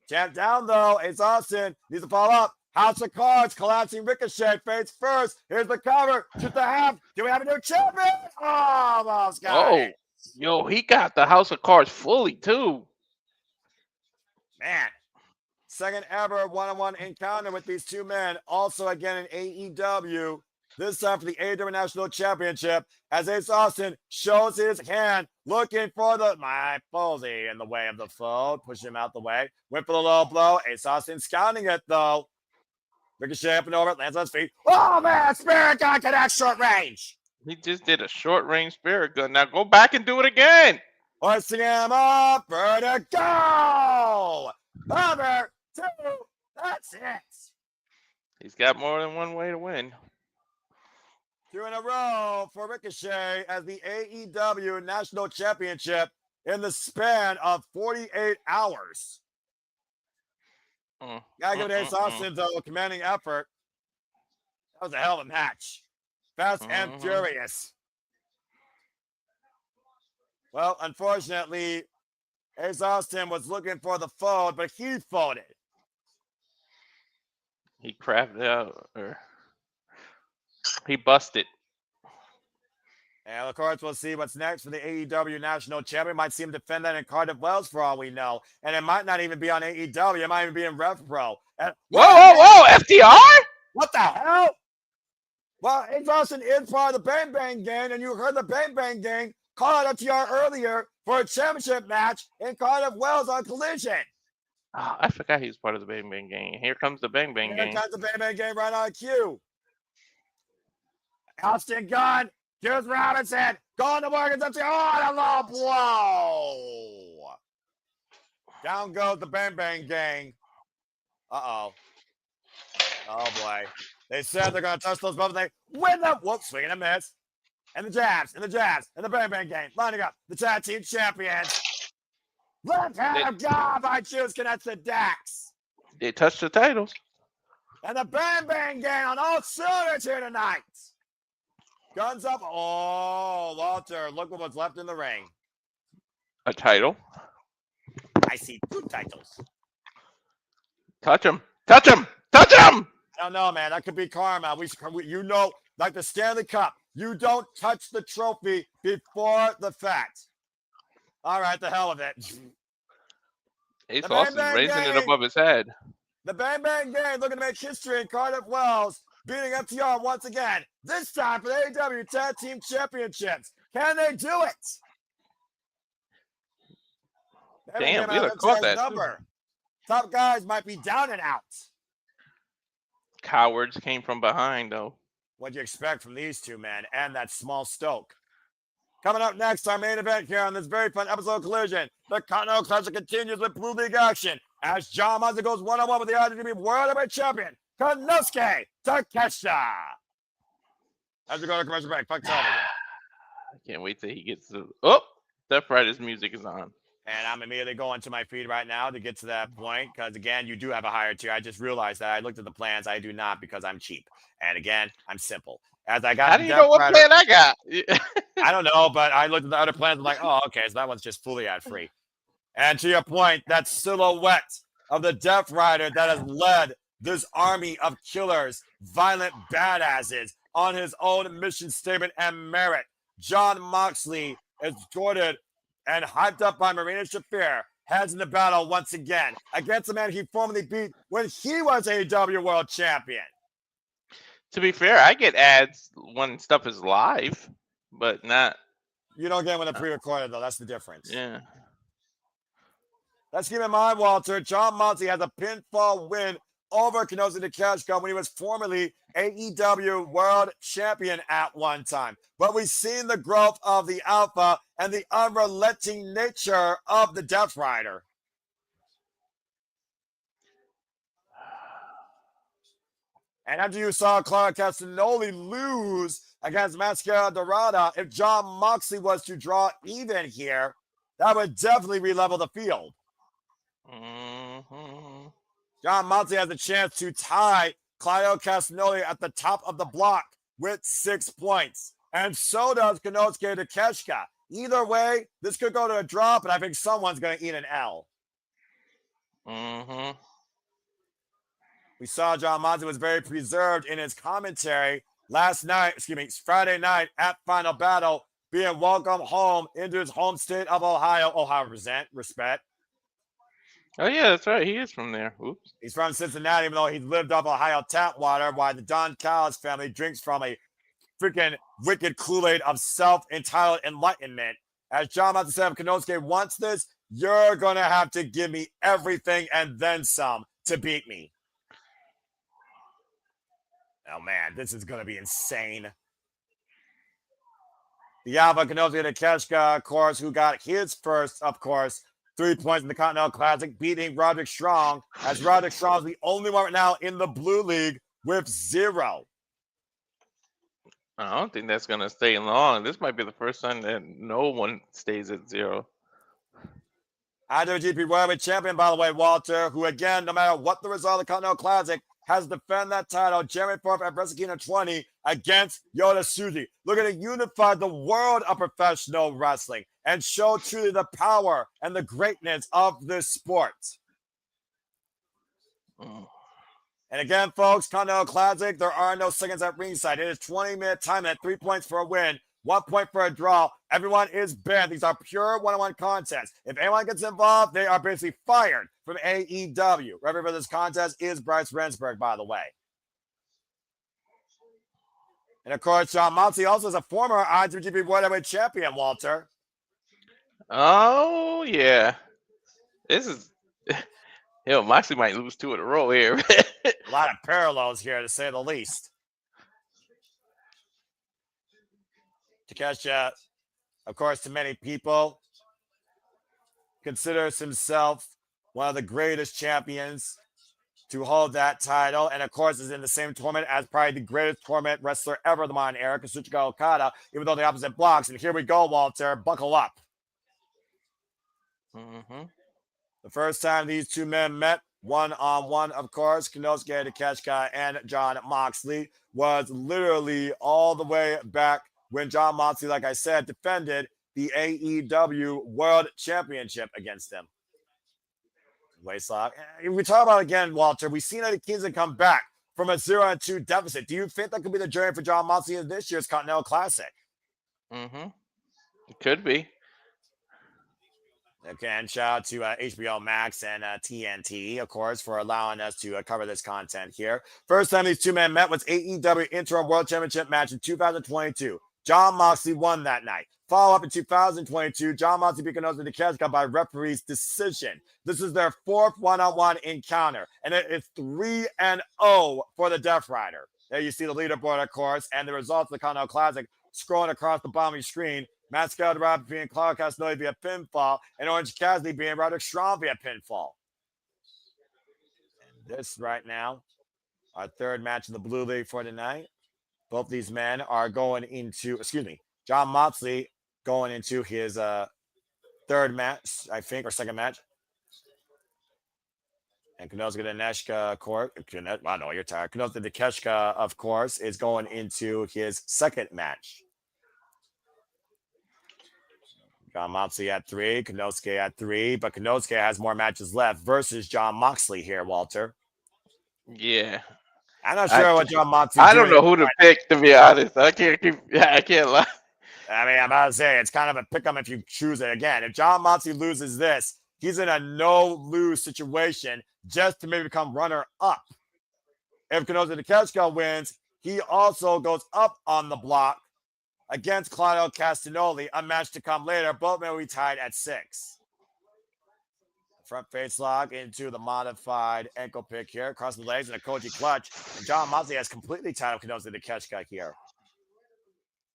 Champ down, though. Ace Austin needs to follow up. House of Cards, collapsing Ricochet, face first. Here's the cover. Shoot the half. Do we have a new champion? Oh, almost got it. Yo, he got the House of Cards fully, too. Man. Second ever one-on-one encounter with these two men. Also, again, in AEW. This time for the AEW National Championship, as Ace Austin shows his hand, looking for my Folsey in the way of the foe. Push him out the way. Went for the low blow. Ace Austin scouting it, though. Ricochet up and over. Lands on his feet. Oh, man. Spirit Gun connects short range. He just did a short-range Spirit Gun. Now go back and do it again. Hoisting him up. Vertigo. Cover. 2. That's it. He's got more than one way to win. 2 in a row for Ricochet as the AEW National Championship in the span of 48 hours. Gotta give it Ace Austin, though, commanding effort. That was a hell of a match. Fast and furious. Well, unfortunately, Ace Austin was looking for the fold, but he folded. He crapped out, or he busted. And of course, we'll see what's next for the AEW National Champion. Might see him defend that in Cardiff Wells for all we know. And it might not even be on AEW. It might even be in Rev Pro. And whoa, FTR? What the hell? Well, Ace Austin is part of the Bang Bang Gang, and you heard the Bang Bang Gang call out FTR earlier for a championship match in Cardiff Wells on Collision. Oh, I forgot he was part of the Bang Bang Gang. Here comes the Bang Bang Gang. Here comes the Bang Bang Gang right on cue. Austin Gunn, Juice Robinson, going to Morgan's up to a low blow. Down goes the Bang Bang Gang. Uh-oh. Oh, boy. They said they're going to touch those buttons. They win them. Whoops, swing and a miss. And the jabs, and the Bang Bang Gang lining up. The tag team champions. Left hand of God by Juice connects to Dax. They touched the titles. And the Bang Bang Gang on all cylinders here tonight. Guns up. Oh, Walter, look what was left in the ring. A title. I see 2 titles. Touch him. Touch him. Touch him. I don't know, man. That could be karma. You know, like the Stanley Cup, you don't touch the trophy before the fact. All right, the hell of it. Ace Austin raising it above his head. The Bang Bang Gang looking to make history in Cardiff Wells, beating FTR once again. This time for the AEW Tag Team Championships. Can they do it? Damn, we look caught that. Top guys might be down and out. Cowards came from behind, though. What'd you expect from these two men and that small Stoke? Coming up next, our main event here on this very fun episode of Collision. The Continental Classic continues with Blue League action as John Moxley goes one-on-one with the IWGP World Heavyweight Champion, Konosuke Takeshita. As we go to commercial break, fuck television. I can't wait till he gets to... Oh, Death Rider's music is on. And I'm immediately going to my feed right now to get to that point because, again, you do have a higher tier. I just realized that. I looked at the plans. I do not because I'm cheap. And, again, I'm simple. As I got How do you know what plan I got? I don't know, but I looked at the other plans. I'm like, oh, okay, so that one's just fully ad free. And to your point, that silhouette of the Death Rider that has led this army of killers, violent badasses on his own mission statement and merit. John Moxley, escorted and hyped up by Marina Shafir, heads into battle once again against the man he formerly beat when he was AEW World Champion. To be fair, I get ads when stuff is live, but not. You don't get when it's pre-recorded, though. That's the difference. Yeah. Let's keep in mind, Walter, John Moxley has a pinfall win over Konosuke Takeshita when he was formerly AEW World Champion at one time. But we've seen the growth of the Alpha and the unrelenting nature of the Death Rider. And after you saw Claudio Castagnoli lose against Mascara Dorada, if John Moxley was to draw even here, that would definitely re-level the field. Mm-hmm. John Moxley has a chance to tie Claudio Castagnoli at the top of the block with 6 points. And so does Konosuke Takeshita. Either way, this could go to a draw, but I think someone's going to eat an L. Mm-hmm. We saw John Moxley was very preserved in his commentary Friday night at Final Battle, being welcomed home into his home state of Ohio. Ohio respect. Oh, yeah, that's right. He is from there. Oops. He's from Cincinnati, even though he lived off Ohio tap water, while the Don Callis family drinks from a freaking wicked Kool-Aid of self-entitled enlightenment. As John Moxley said, if Konosuke wants this, you're going to have to give me everything and then some to beat me. Oh, man, this is going to be insane. The Alpha Konosuke Takeshita, of course, who got his first, of course, 3 points in the Continental Classic, beating Roderick Strong, as Roderick Strong is the only one right now in the Blue League with 0. I don't think that's going to stay long. This might be the first time that no one stays at 0. IWGP World Heavyweight Champion, by the way, Walter, who, again, no matter what the result of the Continental Classic, has defended that title January 4th at WrestleKingdom 20 against Yota Tsuji. Looking to unify the world of professional wrestling and show truly the power and the greatness of this sport. Oh. And again, folks, Continental Classic, there are no seconds at ringside. It is 20-minute time at 3 points for a win, 1 point for a draw. Everyone is banned. These are pure one-on-one contests. If anyone gets involved, they are basically fired from AEW. Referee for this contest is Bryce Rensburg, by the way. And of course, John Moxley also is a former IWGP World Heavyweight Champion, Walter. Oh, yeah. This is... Moxley might lose 2 in a row here. A lot of parallels here, to say the least. Takeshita, of course, to many people, considers himself one of the greatest champions to hold that title. And, of course, is in the same tournament as probably the greatest tournament wrestler ever, the modern era, Kazuchika Okada, even though the opposite blocks. And here we go, Walter. Buckle up. Mm-hmm. The first time these two men met, one-on-one, of course, Konosuke Takeshita and Jon Moxley, was literally all the way back when Jon Moxley, like I said, defended the AEW World Championship against him. Waistlock. We talk about again, Walter. We've seen Eddie Kingston come back from a 0-2 deficit. Do you think that could be the journey for Jon Moxley in this year's Continental Classic? Mm-hmm. It could be. Again, shout out to HBO Max and TNT, of course, for allowing us to cover this content here. First time these two men met was AEW Interim World Championship match in 2022. Jon Moxley won that night. Follow up in 2022, Jon Moxley beat Konosuke Takeshita by referee's decision. This is their fourth one-on-one encounter, and it is 3-0 for the Death Rider. There you see the leaderboard, of course, and the results of the Continental Classic scrolling across the bottom of your screen. Mascara Dorada being Claudio Castagnoli via pinfall, and Orange Cassidy being Roderick via pinfall. And this right now, our third match in the Blue League for tonight. Both these men are going into, Jon Moxley going into his third match, I think, or second match. And Konosuke Takeshita, you're tired. Konosuke Takeshita, of course, is going into his second match. Jon Moxley at 3, Konosuke at 3, but Konosuke has more matches left versus Jon Moxley here, Walter. Yeah. I'm not sure what Jon Moxley. I don't know who to pick, to be honest. I can't lie. I mean, I'm about to say it's kind of a pick 'em if you choose it again. If Jon Moxley loses this, he's in a no-lose situation just to maybe become runner-up. If Konosuke Takeshita wins, he also goes up on the block against Claudio Castagnoli, a match to come later. Both men will be tied at 6. Front face lock into the modified ankle pick here. Across the legs and a Koji clutch. And Jon Moxley has completely tied up Konosuke Takeshita here.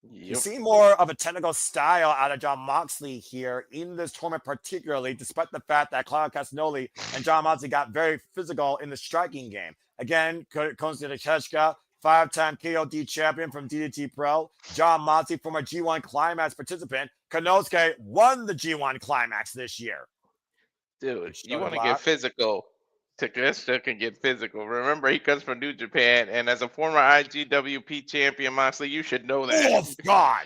Yep. You see more of a technical style out of Jon Moxley here in this tournament, particularly, despite the fact that Claudio Castagnoli and Jon Moxley got very physical in the striking game. Again, Konosuke Takeshita, 5-time KOD champion from DDT Pro. Jon Moxley, former G1 Climax participant. Konosuke won the G1 Climax this year. Dude, you want to get physical. Takeshita can get physical. Remember, he comes from New Japan, and as a former IGWP champion, Moxley, you should know that. Oh, God.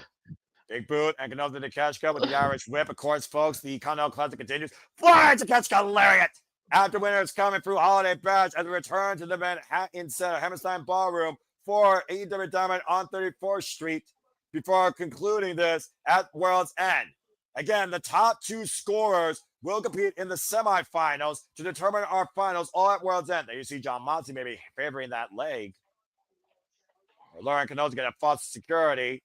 Big boot and Konosuke Takeshita with the Irish whip. Of course, folks, the Continental Classic continues. Flying Takeshita lariat. After winners coming through Holiday Bash as we return to the Manhattan Center Hammerstein Ballroom for AEW Diamond on 34th Street before concluding this at World's End. Again, the top 2 scorers will compete in the semifinals to determine our finals all at World's End. There you see Jon Moxley maybe favoring that leg. Lauren Konosuke at false security.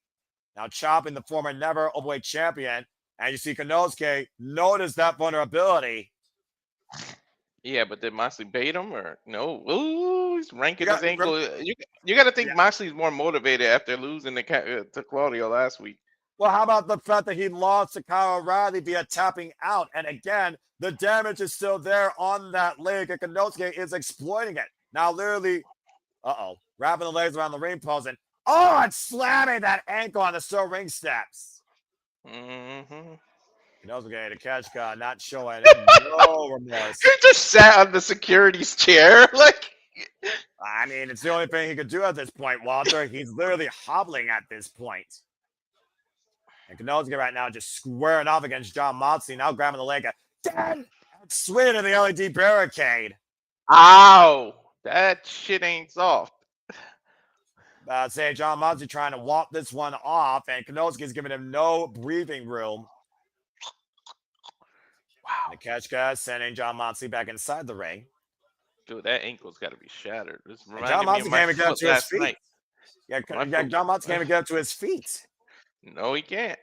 Now chopping the former never openweight champion. And you see Konosuke notice that vulnerability. Yeah, but did Moxley bait him or no? Ooh, he's ranking his ankle. You got to think Moxley's more motivated after losing to Claudio last week. Well, how about the fact that he lost to Kyle O'Reilly via tapping out? And again, the damage is still there on that leg, and Konosuke is exploiting it. Now, literally, wrapping the legs around the ring post, and it's slamming that ankle on the steel ring steps. Mm-hmm. Konosuke Takeshita not showing no remorse. He just sat on the security's chair. I mean, it's the only thing he could do at this point, Walter. He's literally hobbling at this point. And Konosuke right now just squaring off against Jon Moxley, now grabbing the leg. Swinging in the LED barricade. Ow! That shit ain't soft. Say Jon Moxley trying to walk this one off, and Konosuke's giving him no breathing room. Wow. Takeshita sending Jon Moxley back inside the ring. Dude, that ankle's got to be shattered. Jon Moxley can't even get up to his feet. Jon Moxley can't even get up to his feet. No, he can't.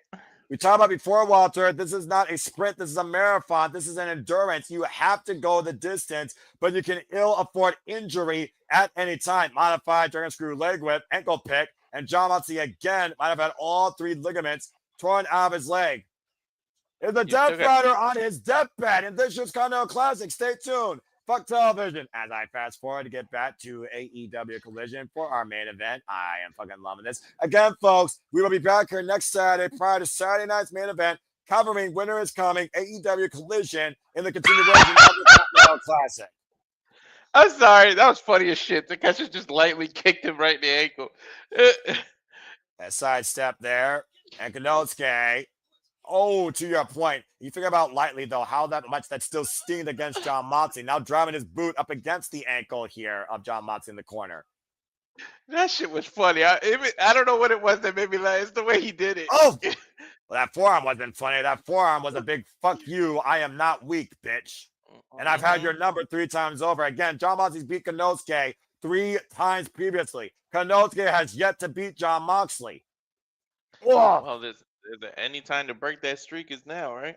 We talked about before, Walter, this is not a sprint. This is a marathon. This is an endurance. You have to go the distance, but you can ill afford injury at any time. Modified dragon screw leg whip, ankle pick, and Jon Moxley again might have had all 3 ligaments torn out of his leg. Is the Death Rider on his deathbed in this year's Continental Classic? Stay tuned. Fuck television. As I fast forward to get back to AEW Collision for our main event. I am fucking loving this. Again, folks, we will be back here next Saturday prior to Saturday night's main event. covering Winter is Coming AEW Collision in the continuation of the Continental Classic. I'm sorry, that was funny as shit. Takeshita just lightly kicked him right in the ankle. A sidestep there. And Konosuke. Oh, to your point. You figure about lightly, though, how that much that still stinged against John Moxley. Now driving his boot up against the ankle here of John Moxley in the corner. That shit was funny. I don't know what it was that made me laugh. It's the way he did it. Oh! Well, that forearm wasn't funny. That forearm was a big fuck you. I am not weak, bitch. And I've had your number 3 times over. Again, John Moxley's beat Konosuke 3 times previously. Konosuke has yet to beat John Moxley. Oh. Well, there's any time to break that streak is now, right?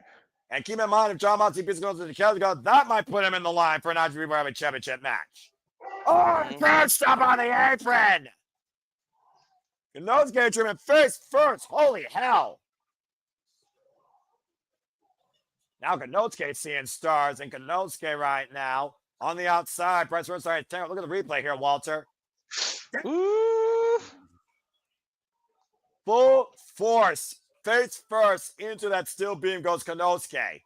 And keep in mind, if John Moxley beats Konosuke, that might put him in the line for an IWGP Heavyweight Championship match. Oh, third stop on the apron. Konosuke treatment face first. Holy hell. Now Konosuke seeing stars, and Konosuke right now on the outside. Look at the replay here, Walter. Ooh. Full force, face first into that steel beam goes Konosuke.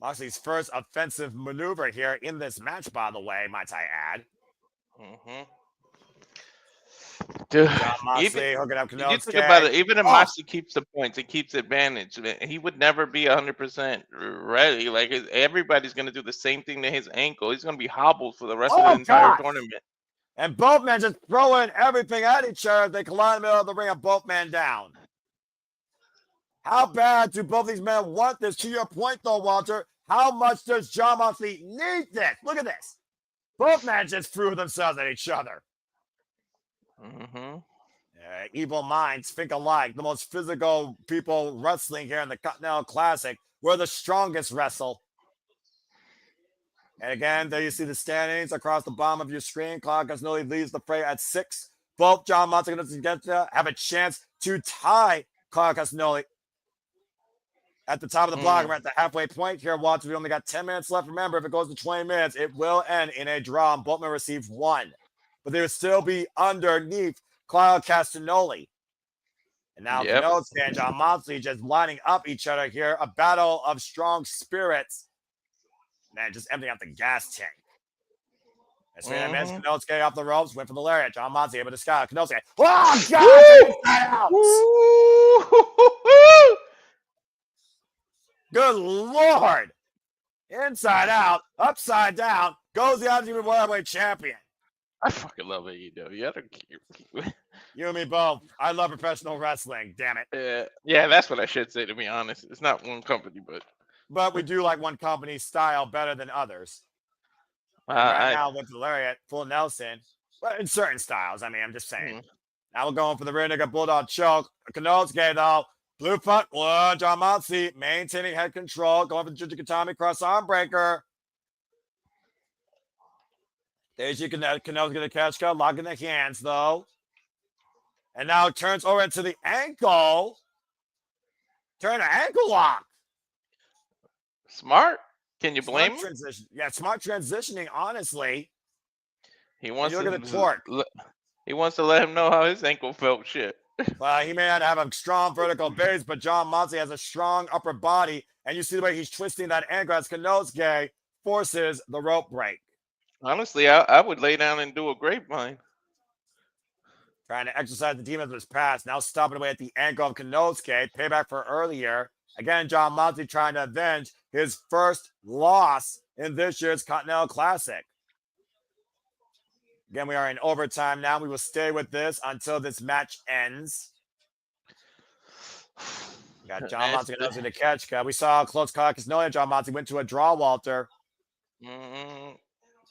Moxley's first offensive maneuver here in this match, by the way, might I add. Dude, Moxley hooking up Konosuke. You think about it, even if Moxley keeps the points, it keeps advantage. He would never be 100% ready. Like, everybody's going to do the same thing to his ankle. He's going to be hobbled for the rest of the entire tournament. And both men just throwing everything at each other. They collide in the middle of the ring and both men down. How bad do both these men want this? To your point, though, Walter, how much does John Moxley need this? Look at this. Both men just threw themselves at each other. Evil minds think alike. The most physical people wrestling here in the Continental Classic. We're the strongest wrestle. And again, there you see the standings across the bottom of your screen. Claudio Castagnoli leads the fray at 6. Both John Moxley and Takeshita have a chance to tie Claudio Castagnoli at the top of the block. We're at the halfway point here, Walter. We only got 10 minutes left. Remember, if it goes to 20 minutes, it will end in a draw, and both men receive 1. But they will still be underneath Claudio Castagnoli. And now Konosuke and John Moxley just lining up each other here. A battle of strong spirits. Man, just emptying out the gas tank. As soon as Konosuke off the ropes, went for the lariat. John Moxley able to scout. Konosuke. Oh, God! Good Lord. Inside out, upside down, goes the IWGP World Heavyweight Champion. I fucking love AEW. I don't care. You and me both. I love professional wrestling, damn it. Yeah, that's what I should say, to be honest. It's not one company, but we do like one company's style better than others. Right now with the lariat, full Nelson, but in certain styles. I mean, I'm just saying. Now we're going for the rear naked bulldog choke. Konosuke, though, blue front, John Moxley maintaining head control, going for the Jujutsu cross arm breaker. There's you Konosuke to catch cut, locking the hands, though. And now it turns over into the ankle. Turn the ankle lock. Smart. Can you blame him? Yeah, smart transitioning, honestly. He wants to look at the torque. He wants to let him know how his ankle felt. Shit. Well, he may not have a strong vertical base, but John Moxley has a strong upper body. And you see the way he's twisting that ankle as Konosuke forces the rope break. Honestly, I would lay down and do a grapevine. Trying to exercise the demons of his past. Now stopping away at the ankle of Konosuke. Payback for earlier. Again, John Moxley trying to avenge his first loss in this year's Continental Classic. Again, we are in overtime now. We will stay with this until this match ends. We got John Moxley to the catch cut. We saw a close call. John Moxley went to a draw, Walter.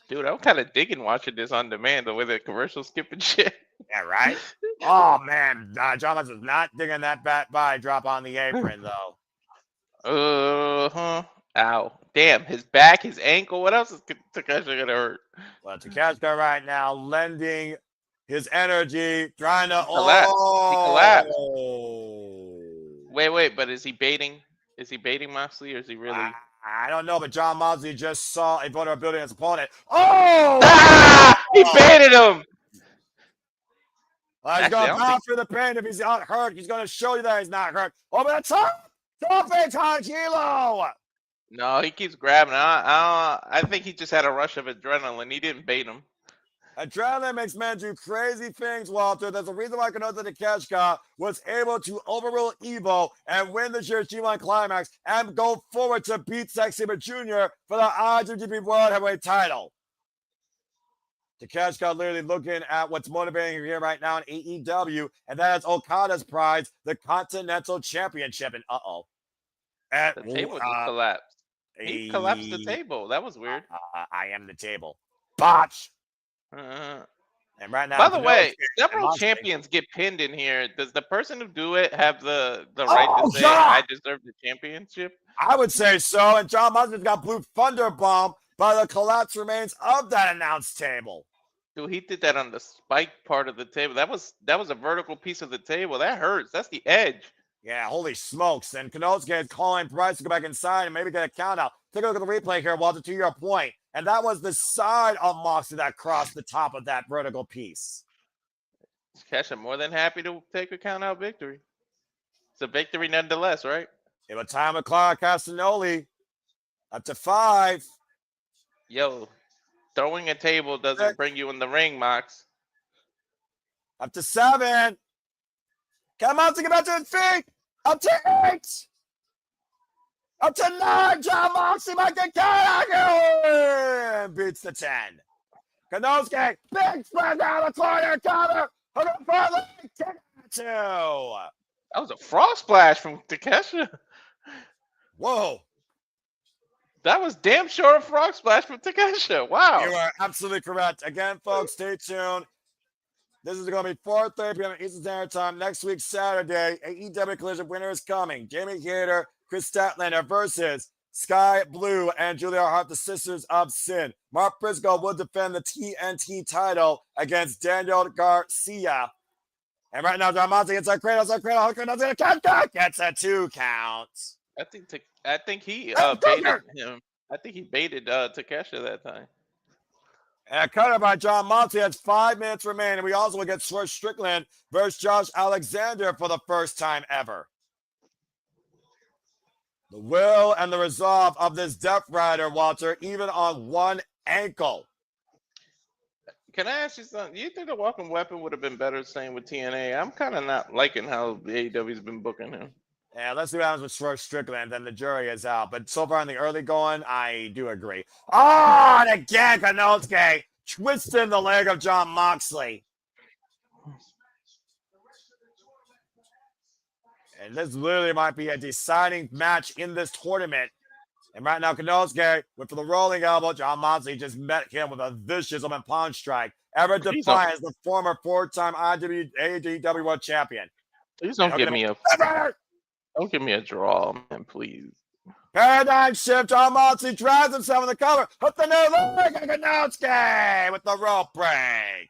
Dude, I'm kind of digging watching this on demand, the way the commercials skipping shit. Yeah, right? Oh, man. John Moxley was not digging that bat by drop on the apron, though. Ow. Damn, his back, his ankle. What else is Takeshita going to hurt? Well, Takeshita right now lending his energy, trying to... He collapsed. Wait, but is he baiting? Is he baiting Moxley, or is he really... I don't know, but John Moxley just saw a vulnerability in his opponent. Oh! He baited him! He's going to bow through the pain. If he's not hurt, he's going to show you that he's not hurt. Over the top. Tope on Kilo. No, he keeps grabbing. I think he just had a rush of adrenaline. He didn't bait him. Adrenaline makes men do crazy things, Walter. There's a reason why Konosuke Takeshita was able to overrule Evo and win the year's G1 Climax and go forward to beat Sexyman Jr. for the IWGP World Heavyweight title. Takeshita literally looking at what's motivating him here right now in AEW, and that is Okada's prize, the Continental Championship. And the table just collapsed. He collapsed the table. That was weird. I am the table. Botch. And right now, by the way, several champions get pinned in here. Does the person who do it have the right to say I deserve the championship? I would say so. And John Moxley's got Blue Thunder Bomb by the collapsed remains of that announced table. Dude, he did that on the spike part of the table. That was a vertical piece of the table. That hurts. That's the edge. Yeah, holy smokes. And Konosuke is calling Price to go back inside and maybe get a count out. Take a look at the replay here, Walter, to your point. And that was the side of Moxley that crossed the top of that vertical piece. Cash, more than happy to take a count out victory. It's a victory nonetheless, right? It was time with Castagnoli. Up to 5. Yo, throwing a table doesn't bring you in the ring, Mox. Up to 7. Come on, to get back to his feet. Up to 8. Up to 9. John Moxley might get beats the 10. Konosuke, big spread down the corner, cover. Hook up for the 2. That was a frog splash from Takeshita. Whoa. That was damn sure a frog splash from Takeshita. Wow. You are absolutely correct. Again, folks, stay tuned. This is going to be 4:30 p.m. Eastern Standard Time next week, Saturday. AEW Collision winner is coming. Jamie Hayter, Chris Statlander versus Sky Blue and Julia Hart, the Sisters of Sin. Mark Briscoe will defend the TNT title against Daniel Garcia. And right now, John Moxley gets a cradle, gets a 2 count. I think he baited him. I think he baited Takeshita that time. And cut by John Moxley has 5 minutes remaining. We also will get Swerve Strickland versus Josh Alexander for the first time ever. The will and the resolve of this Death Rider, Walter, even on one ankle. Can I ask you something? Do you think the Welcome Weapon would have been better staying with TNA? I'm kind of not liking how the AEW's been booking him. Yeah, let's see what happens with Swerve Strickland. Then the jury is out. But so far in the early going, I do agree. Oh, and again, Konosuke twisting the leg of John Moxley. And this literally might be a deciding match in this tournament. And right now, Konosuke went for the rolling elbow. John Moxley just met him with a vicious open palm strike. Ever Defiance, the former 4-time AEW World Champion. Please don't give me a... Don't give me a draw, man, please. Paradigm shift. John Moxley drives himself in the cover. Hook the new leg and Konosuke with the rope break.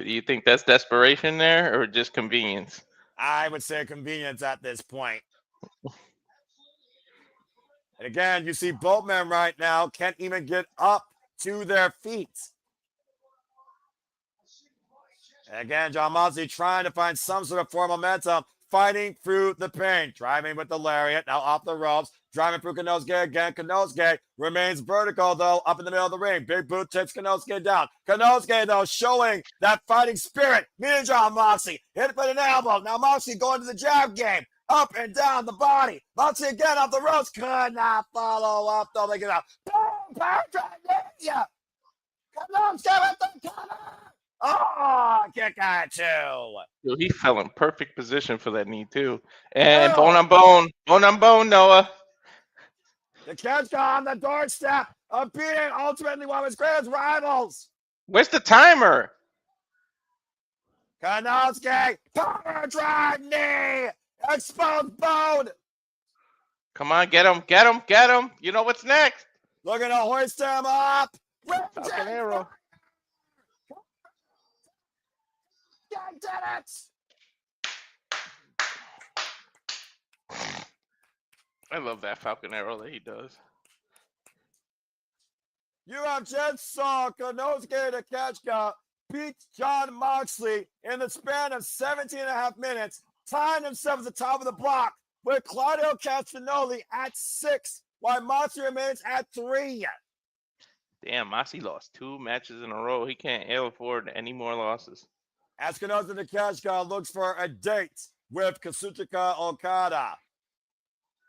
You think that's desperation there or just convenience? I would say convenience at this point. And again, you see both men right now can't even get up to their feet. And again, John Moxley trying to find some sort of form of momentum, fighting through the pain, driving with the lariat, now off the ropes, driving through Konosuke again. Konosuke remains vertical, though, up in the middle of the ring. Big boot takes Konosuke down. Konosuke, though, showing that fighting spirit. Me and John Moxley hit with an elbow. Now Moxley going to the jab game. Up and down the body. Moxley again off the ropes. Could not follow up, though. They get out. Boom! Power drive. Konosuke with the cover. Oh, kick out 2. Dude, he fell in perfect position for that knee, too. And bone on bone, Noah. The catch on the doorstep of beating ultimately one of his greatest rivals. Where's the timer? Konosuke, power drive knee, exposed bone. Come on, get him. You know what's next. Looking to hoist him up. Falcon Arrow. Did it. I love that Falcon Arrow that he does. You have just saw Konosuke Takeshita beat Jon Moxley in the span of 17 and a half minutes, tying himself at the top of the block with Claudio Castagnoli at 6, while Moxley remains at 3. Damn, Moxley lost 2 matches in a row. He can't afford any more losses. As Konosuke Takeshita looks for a date with Kazuchika Okada.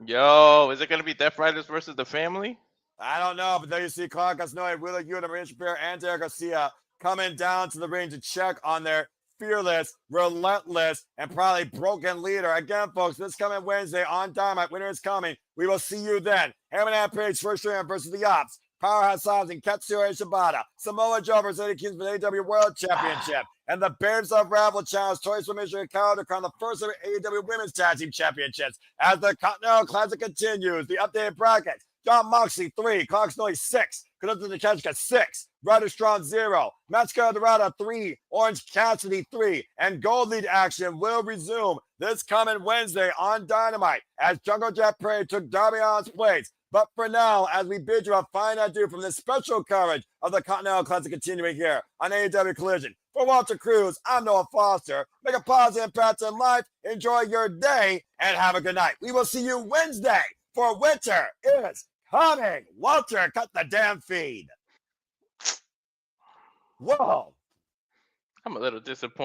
Yo, is it going to be Death Riders versus the family? I don't know, but there you see Claudio Castagnoli, Wheeler Yuta, Maria Shapiro, and Derek Garcia coming down to the ring to check on their fearless, relentless, and probably broken leader. Again, folks, this coming Wednesday on Dynamite, winter is coming. We will see you then. Hangman Page, first round versus the Ops. Powerhouse Hobbs and Katsuyori Shibata. Samoa Joe versus Eddie Kingsman for the AEW World Championship. And the Babes of Ravel Challenge, Tori Swimisher and Kyle to crown the first ever AEW Women's Tag Team Championships. As the Continental Classic continues, the updated bracket. Jon Moxley 3, Castagnoli 6, Konosuke Takeshita 6, Roderick Strong 0, Mascara Dorada 3, Orange Cassidy 3, and Gold Lead action will resume this coming Wednesday on Dynamite as Jungle Jet Parade took Darby Allin's place. But for now, as we bid you a fine adieu from this special coverage of the Continental Classic continuing here on AEW Collision. For Walter Cruz, I'm Noah Foster. Make a positive impact in life, enjoy your day, and have a good night. We will see you Wednesday for Winter is Coming. Walter, cut the damn feed. Whoa. I'm a little disappointed.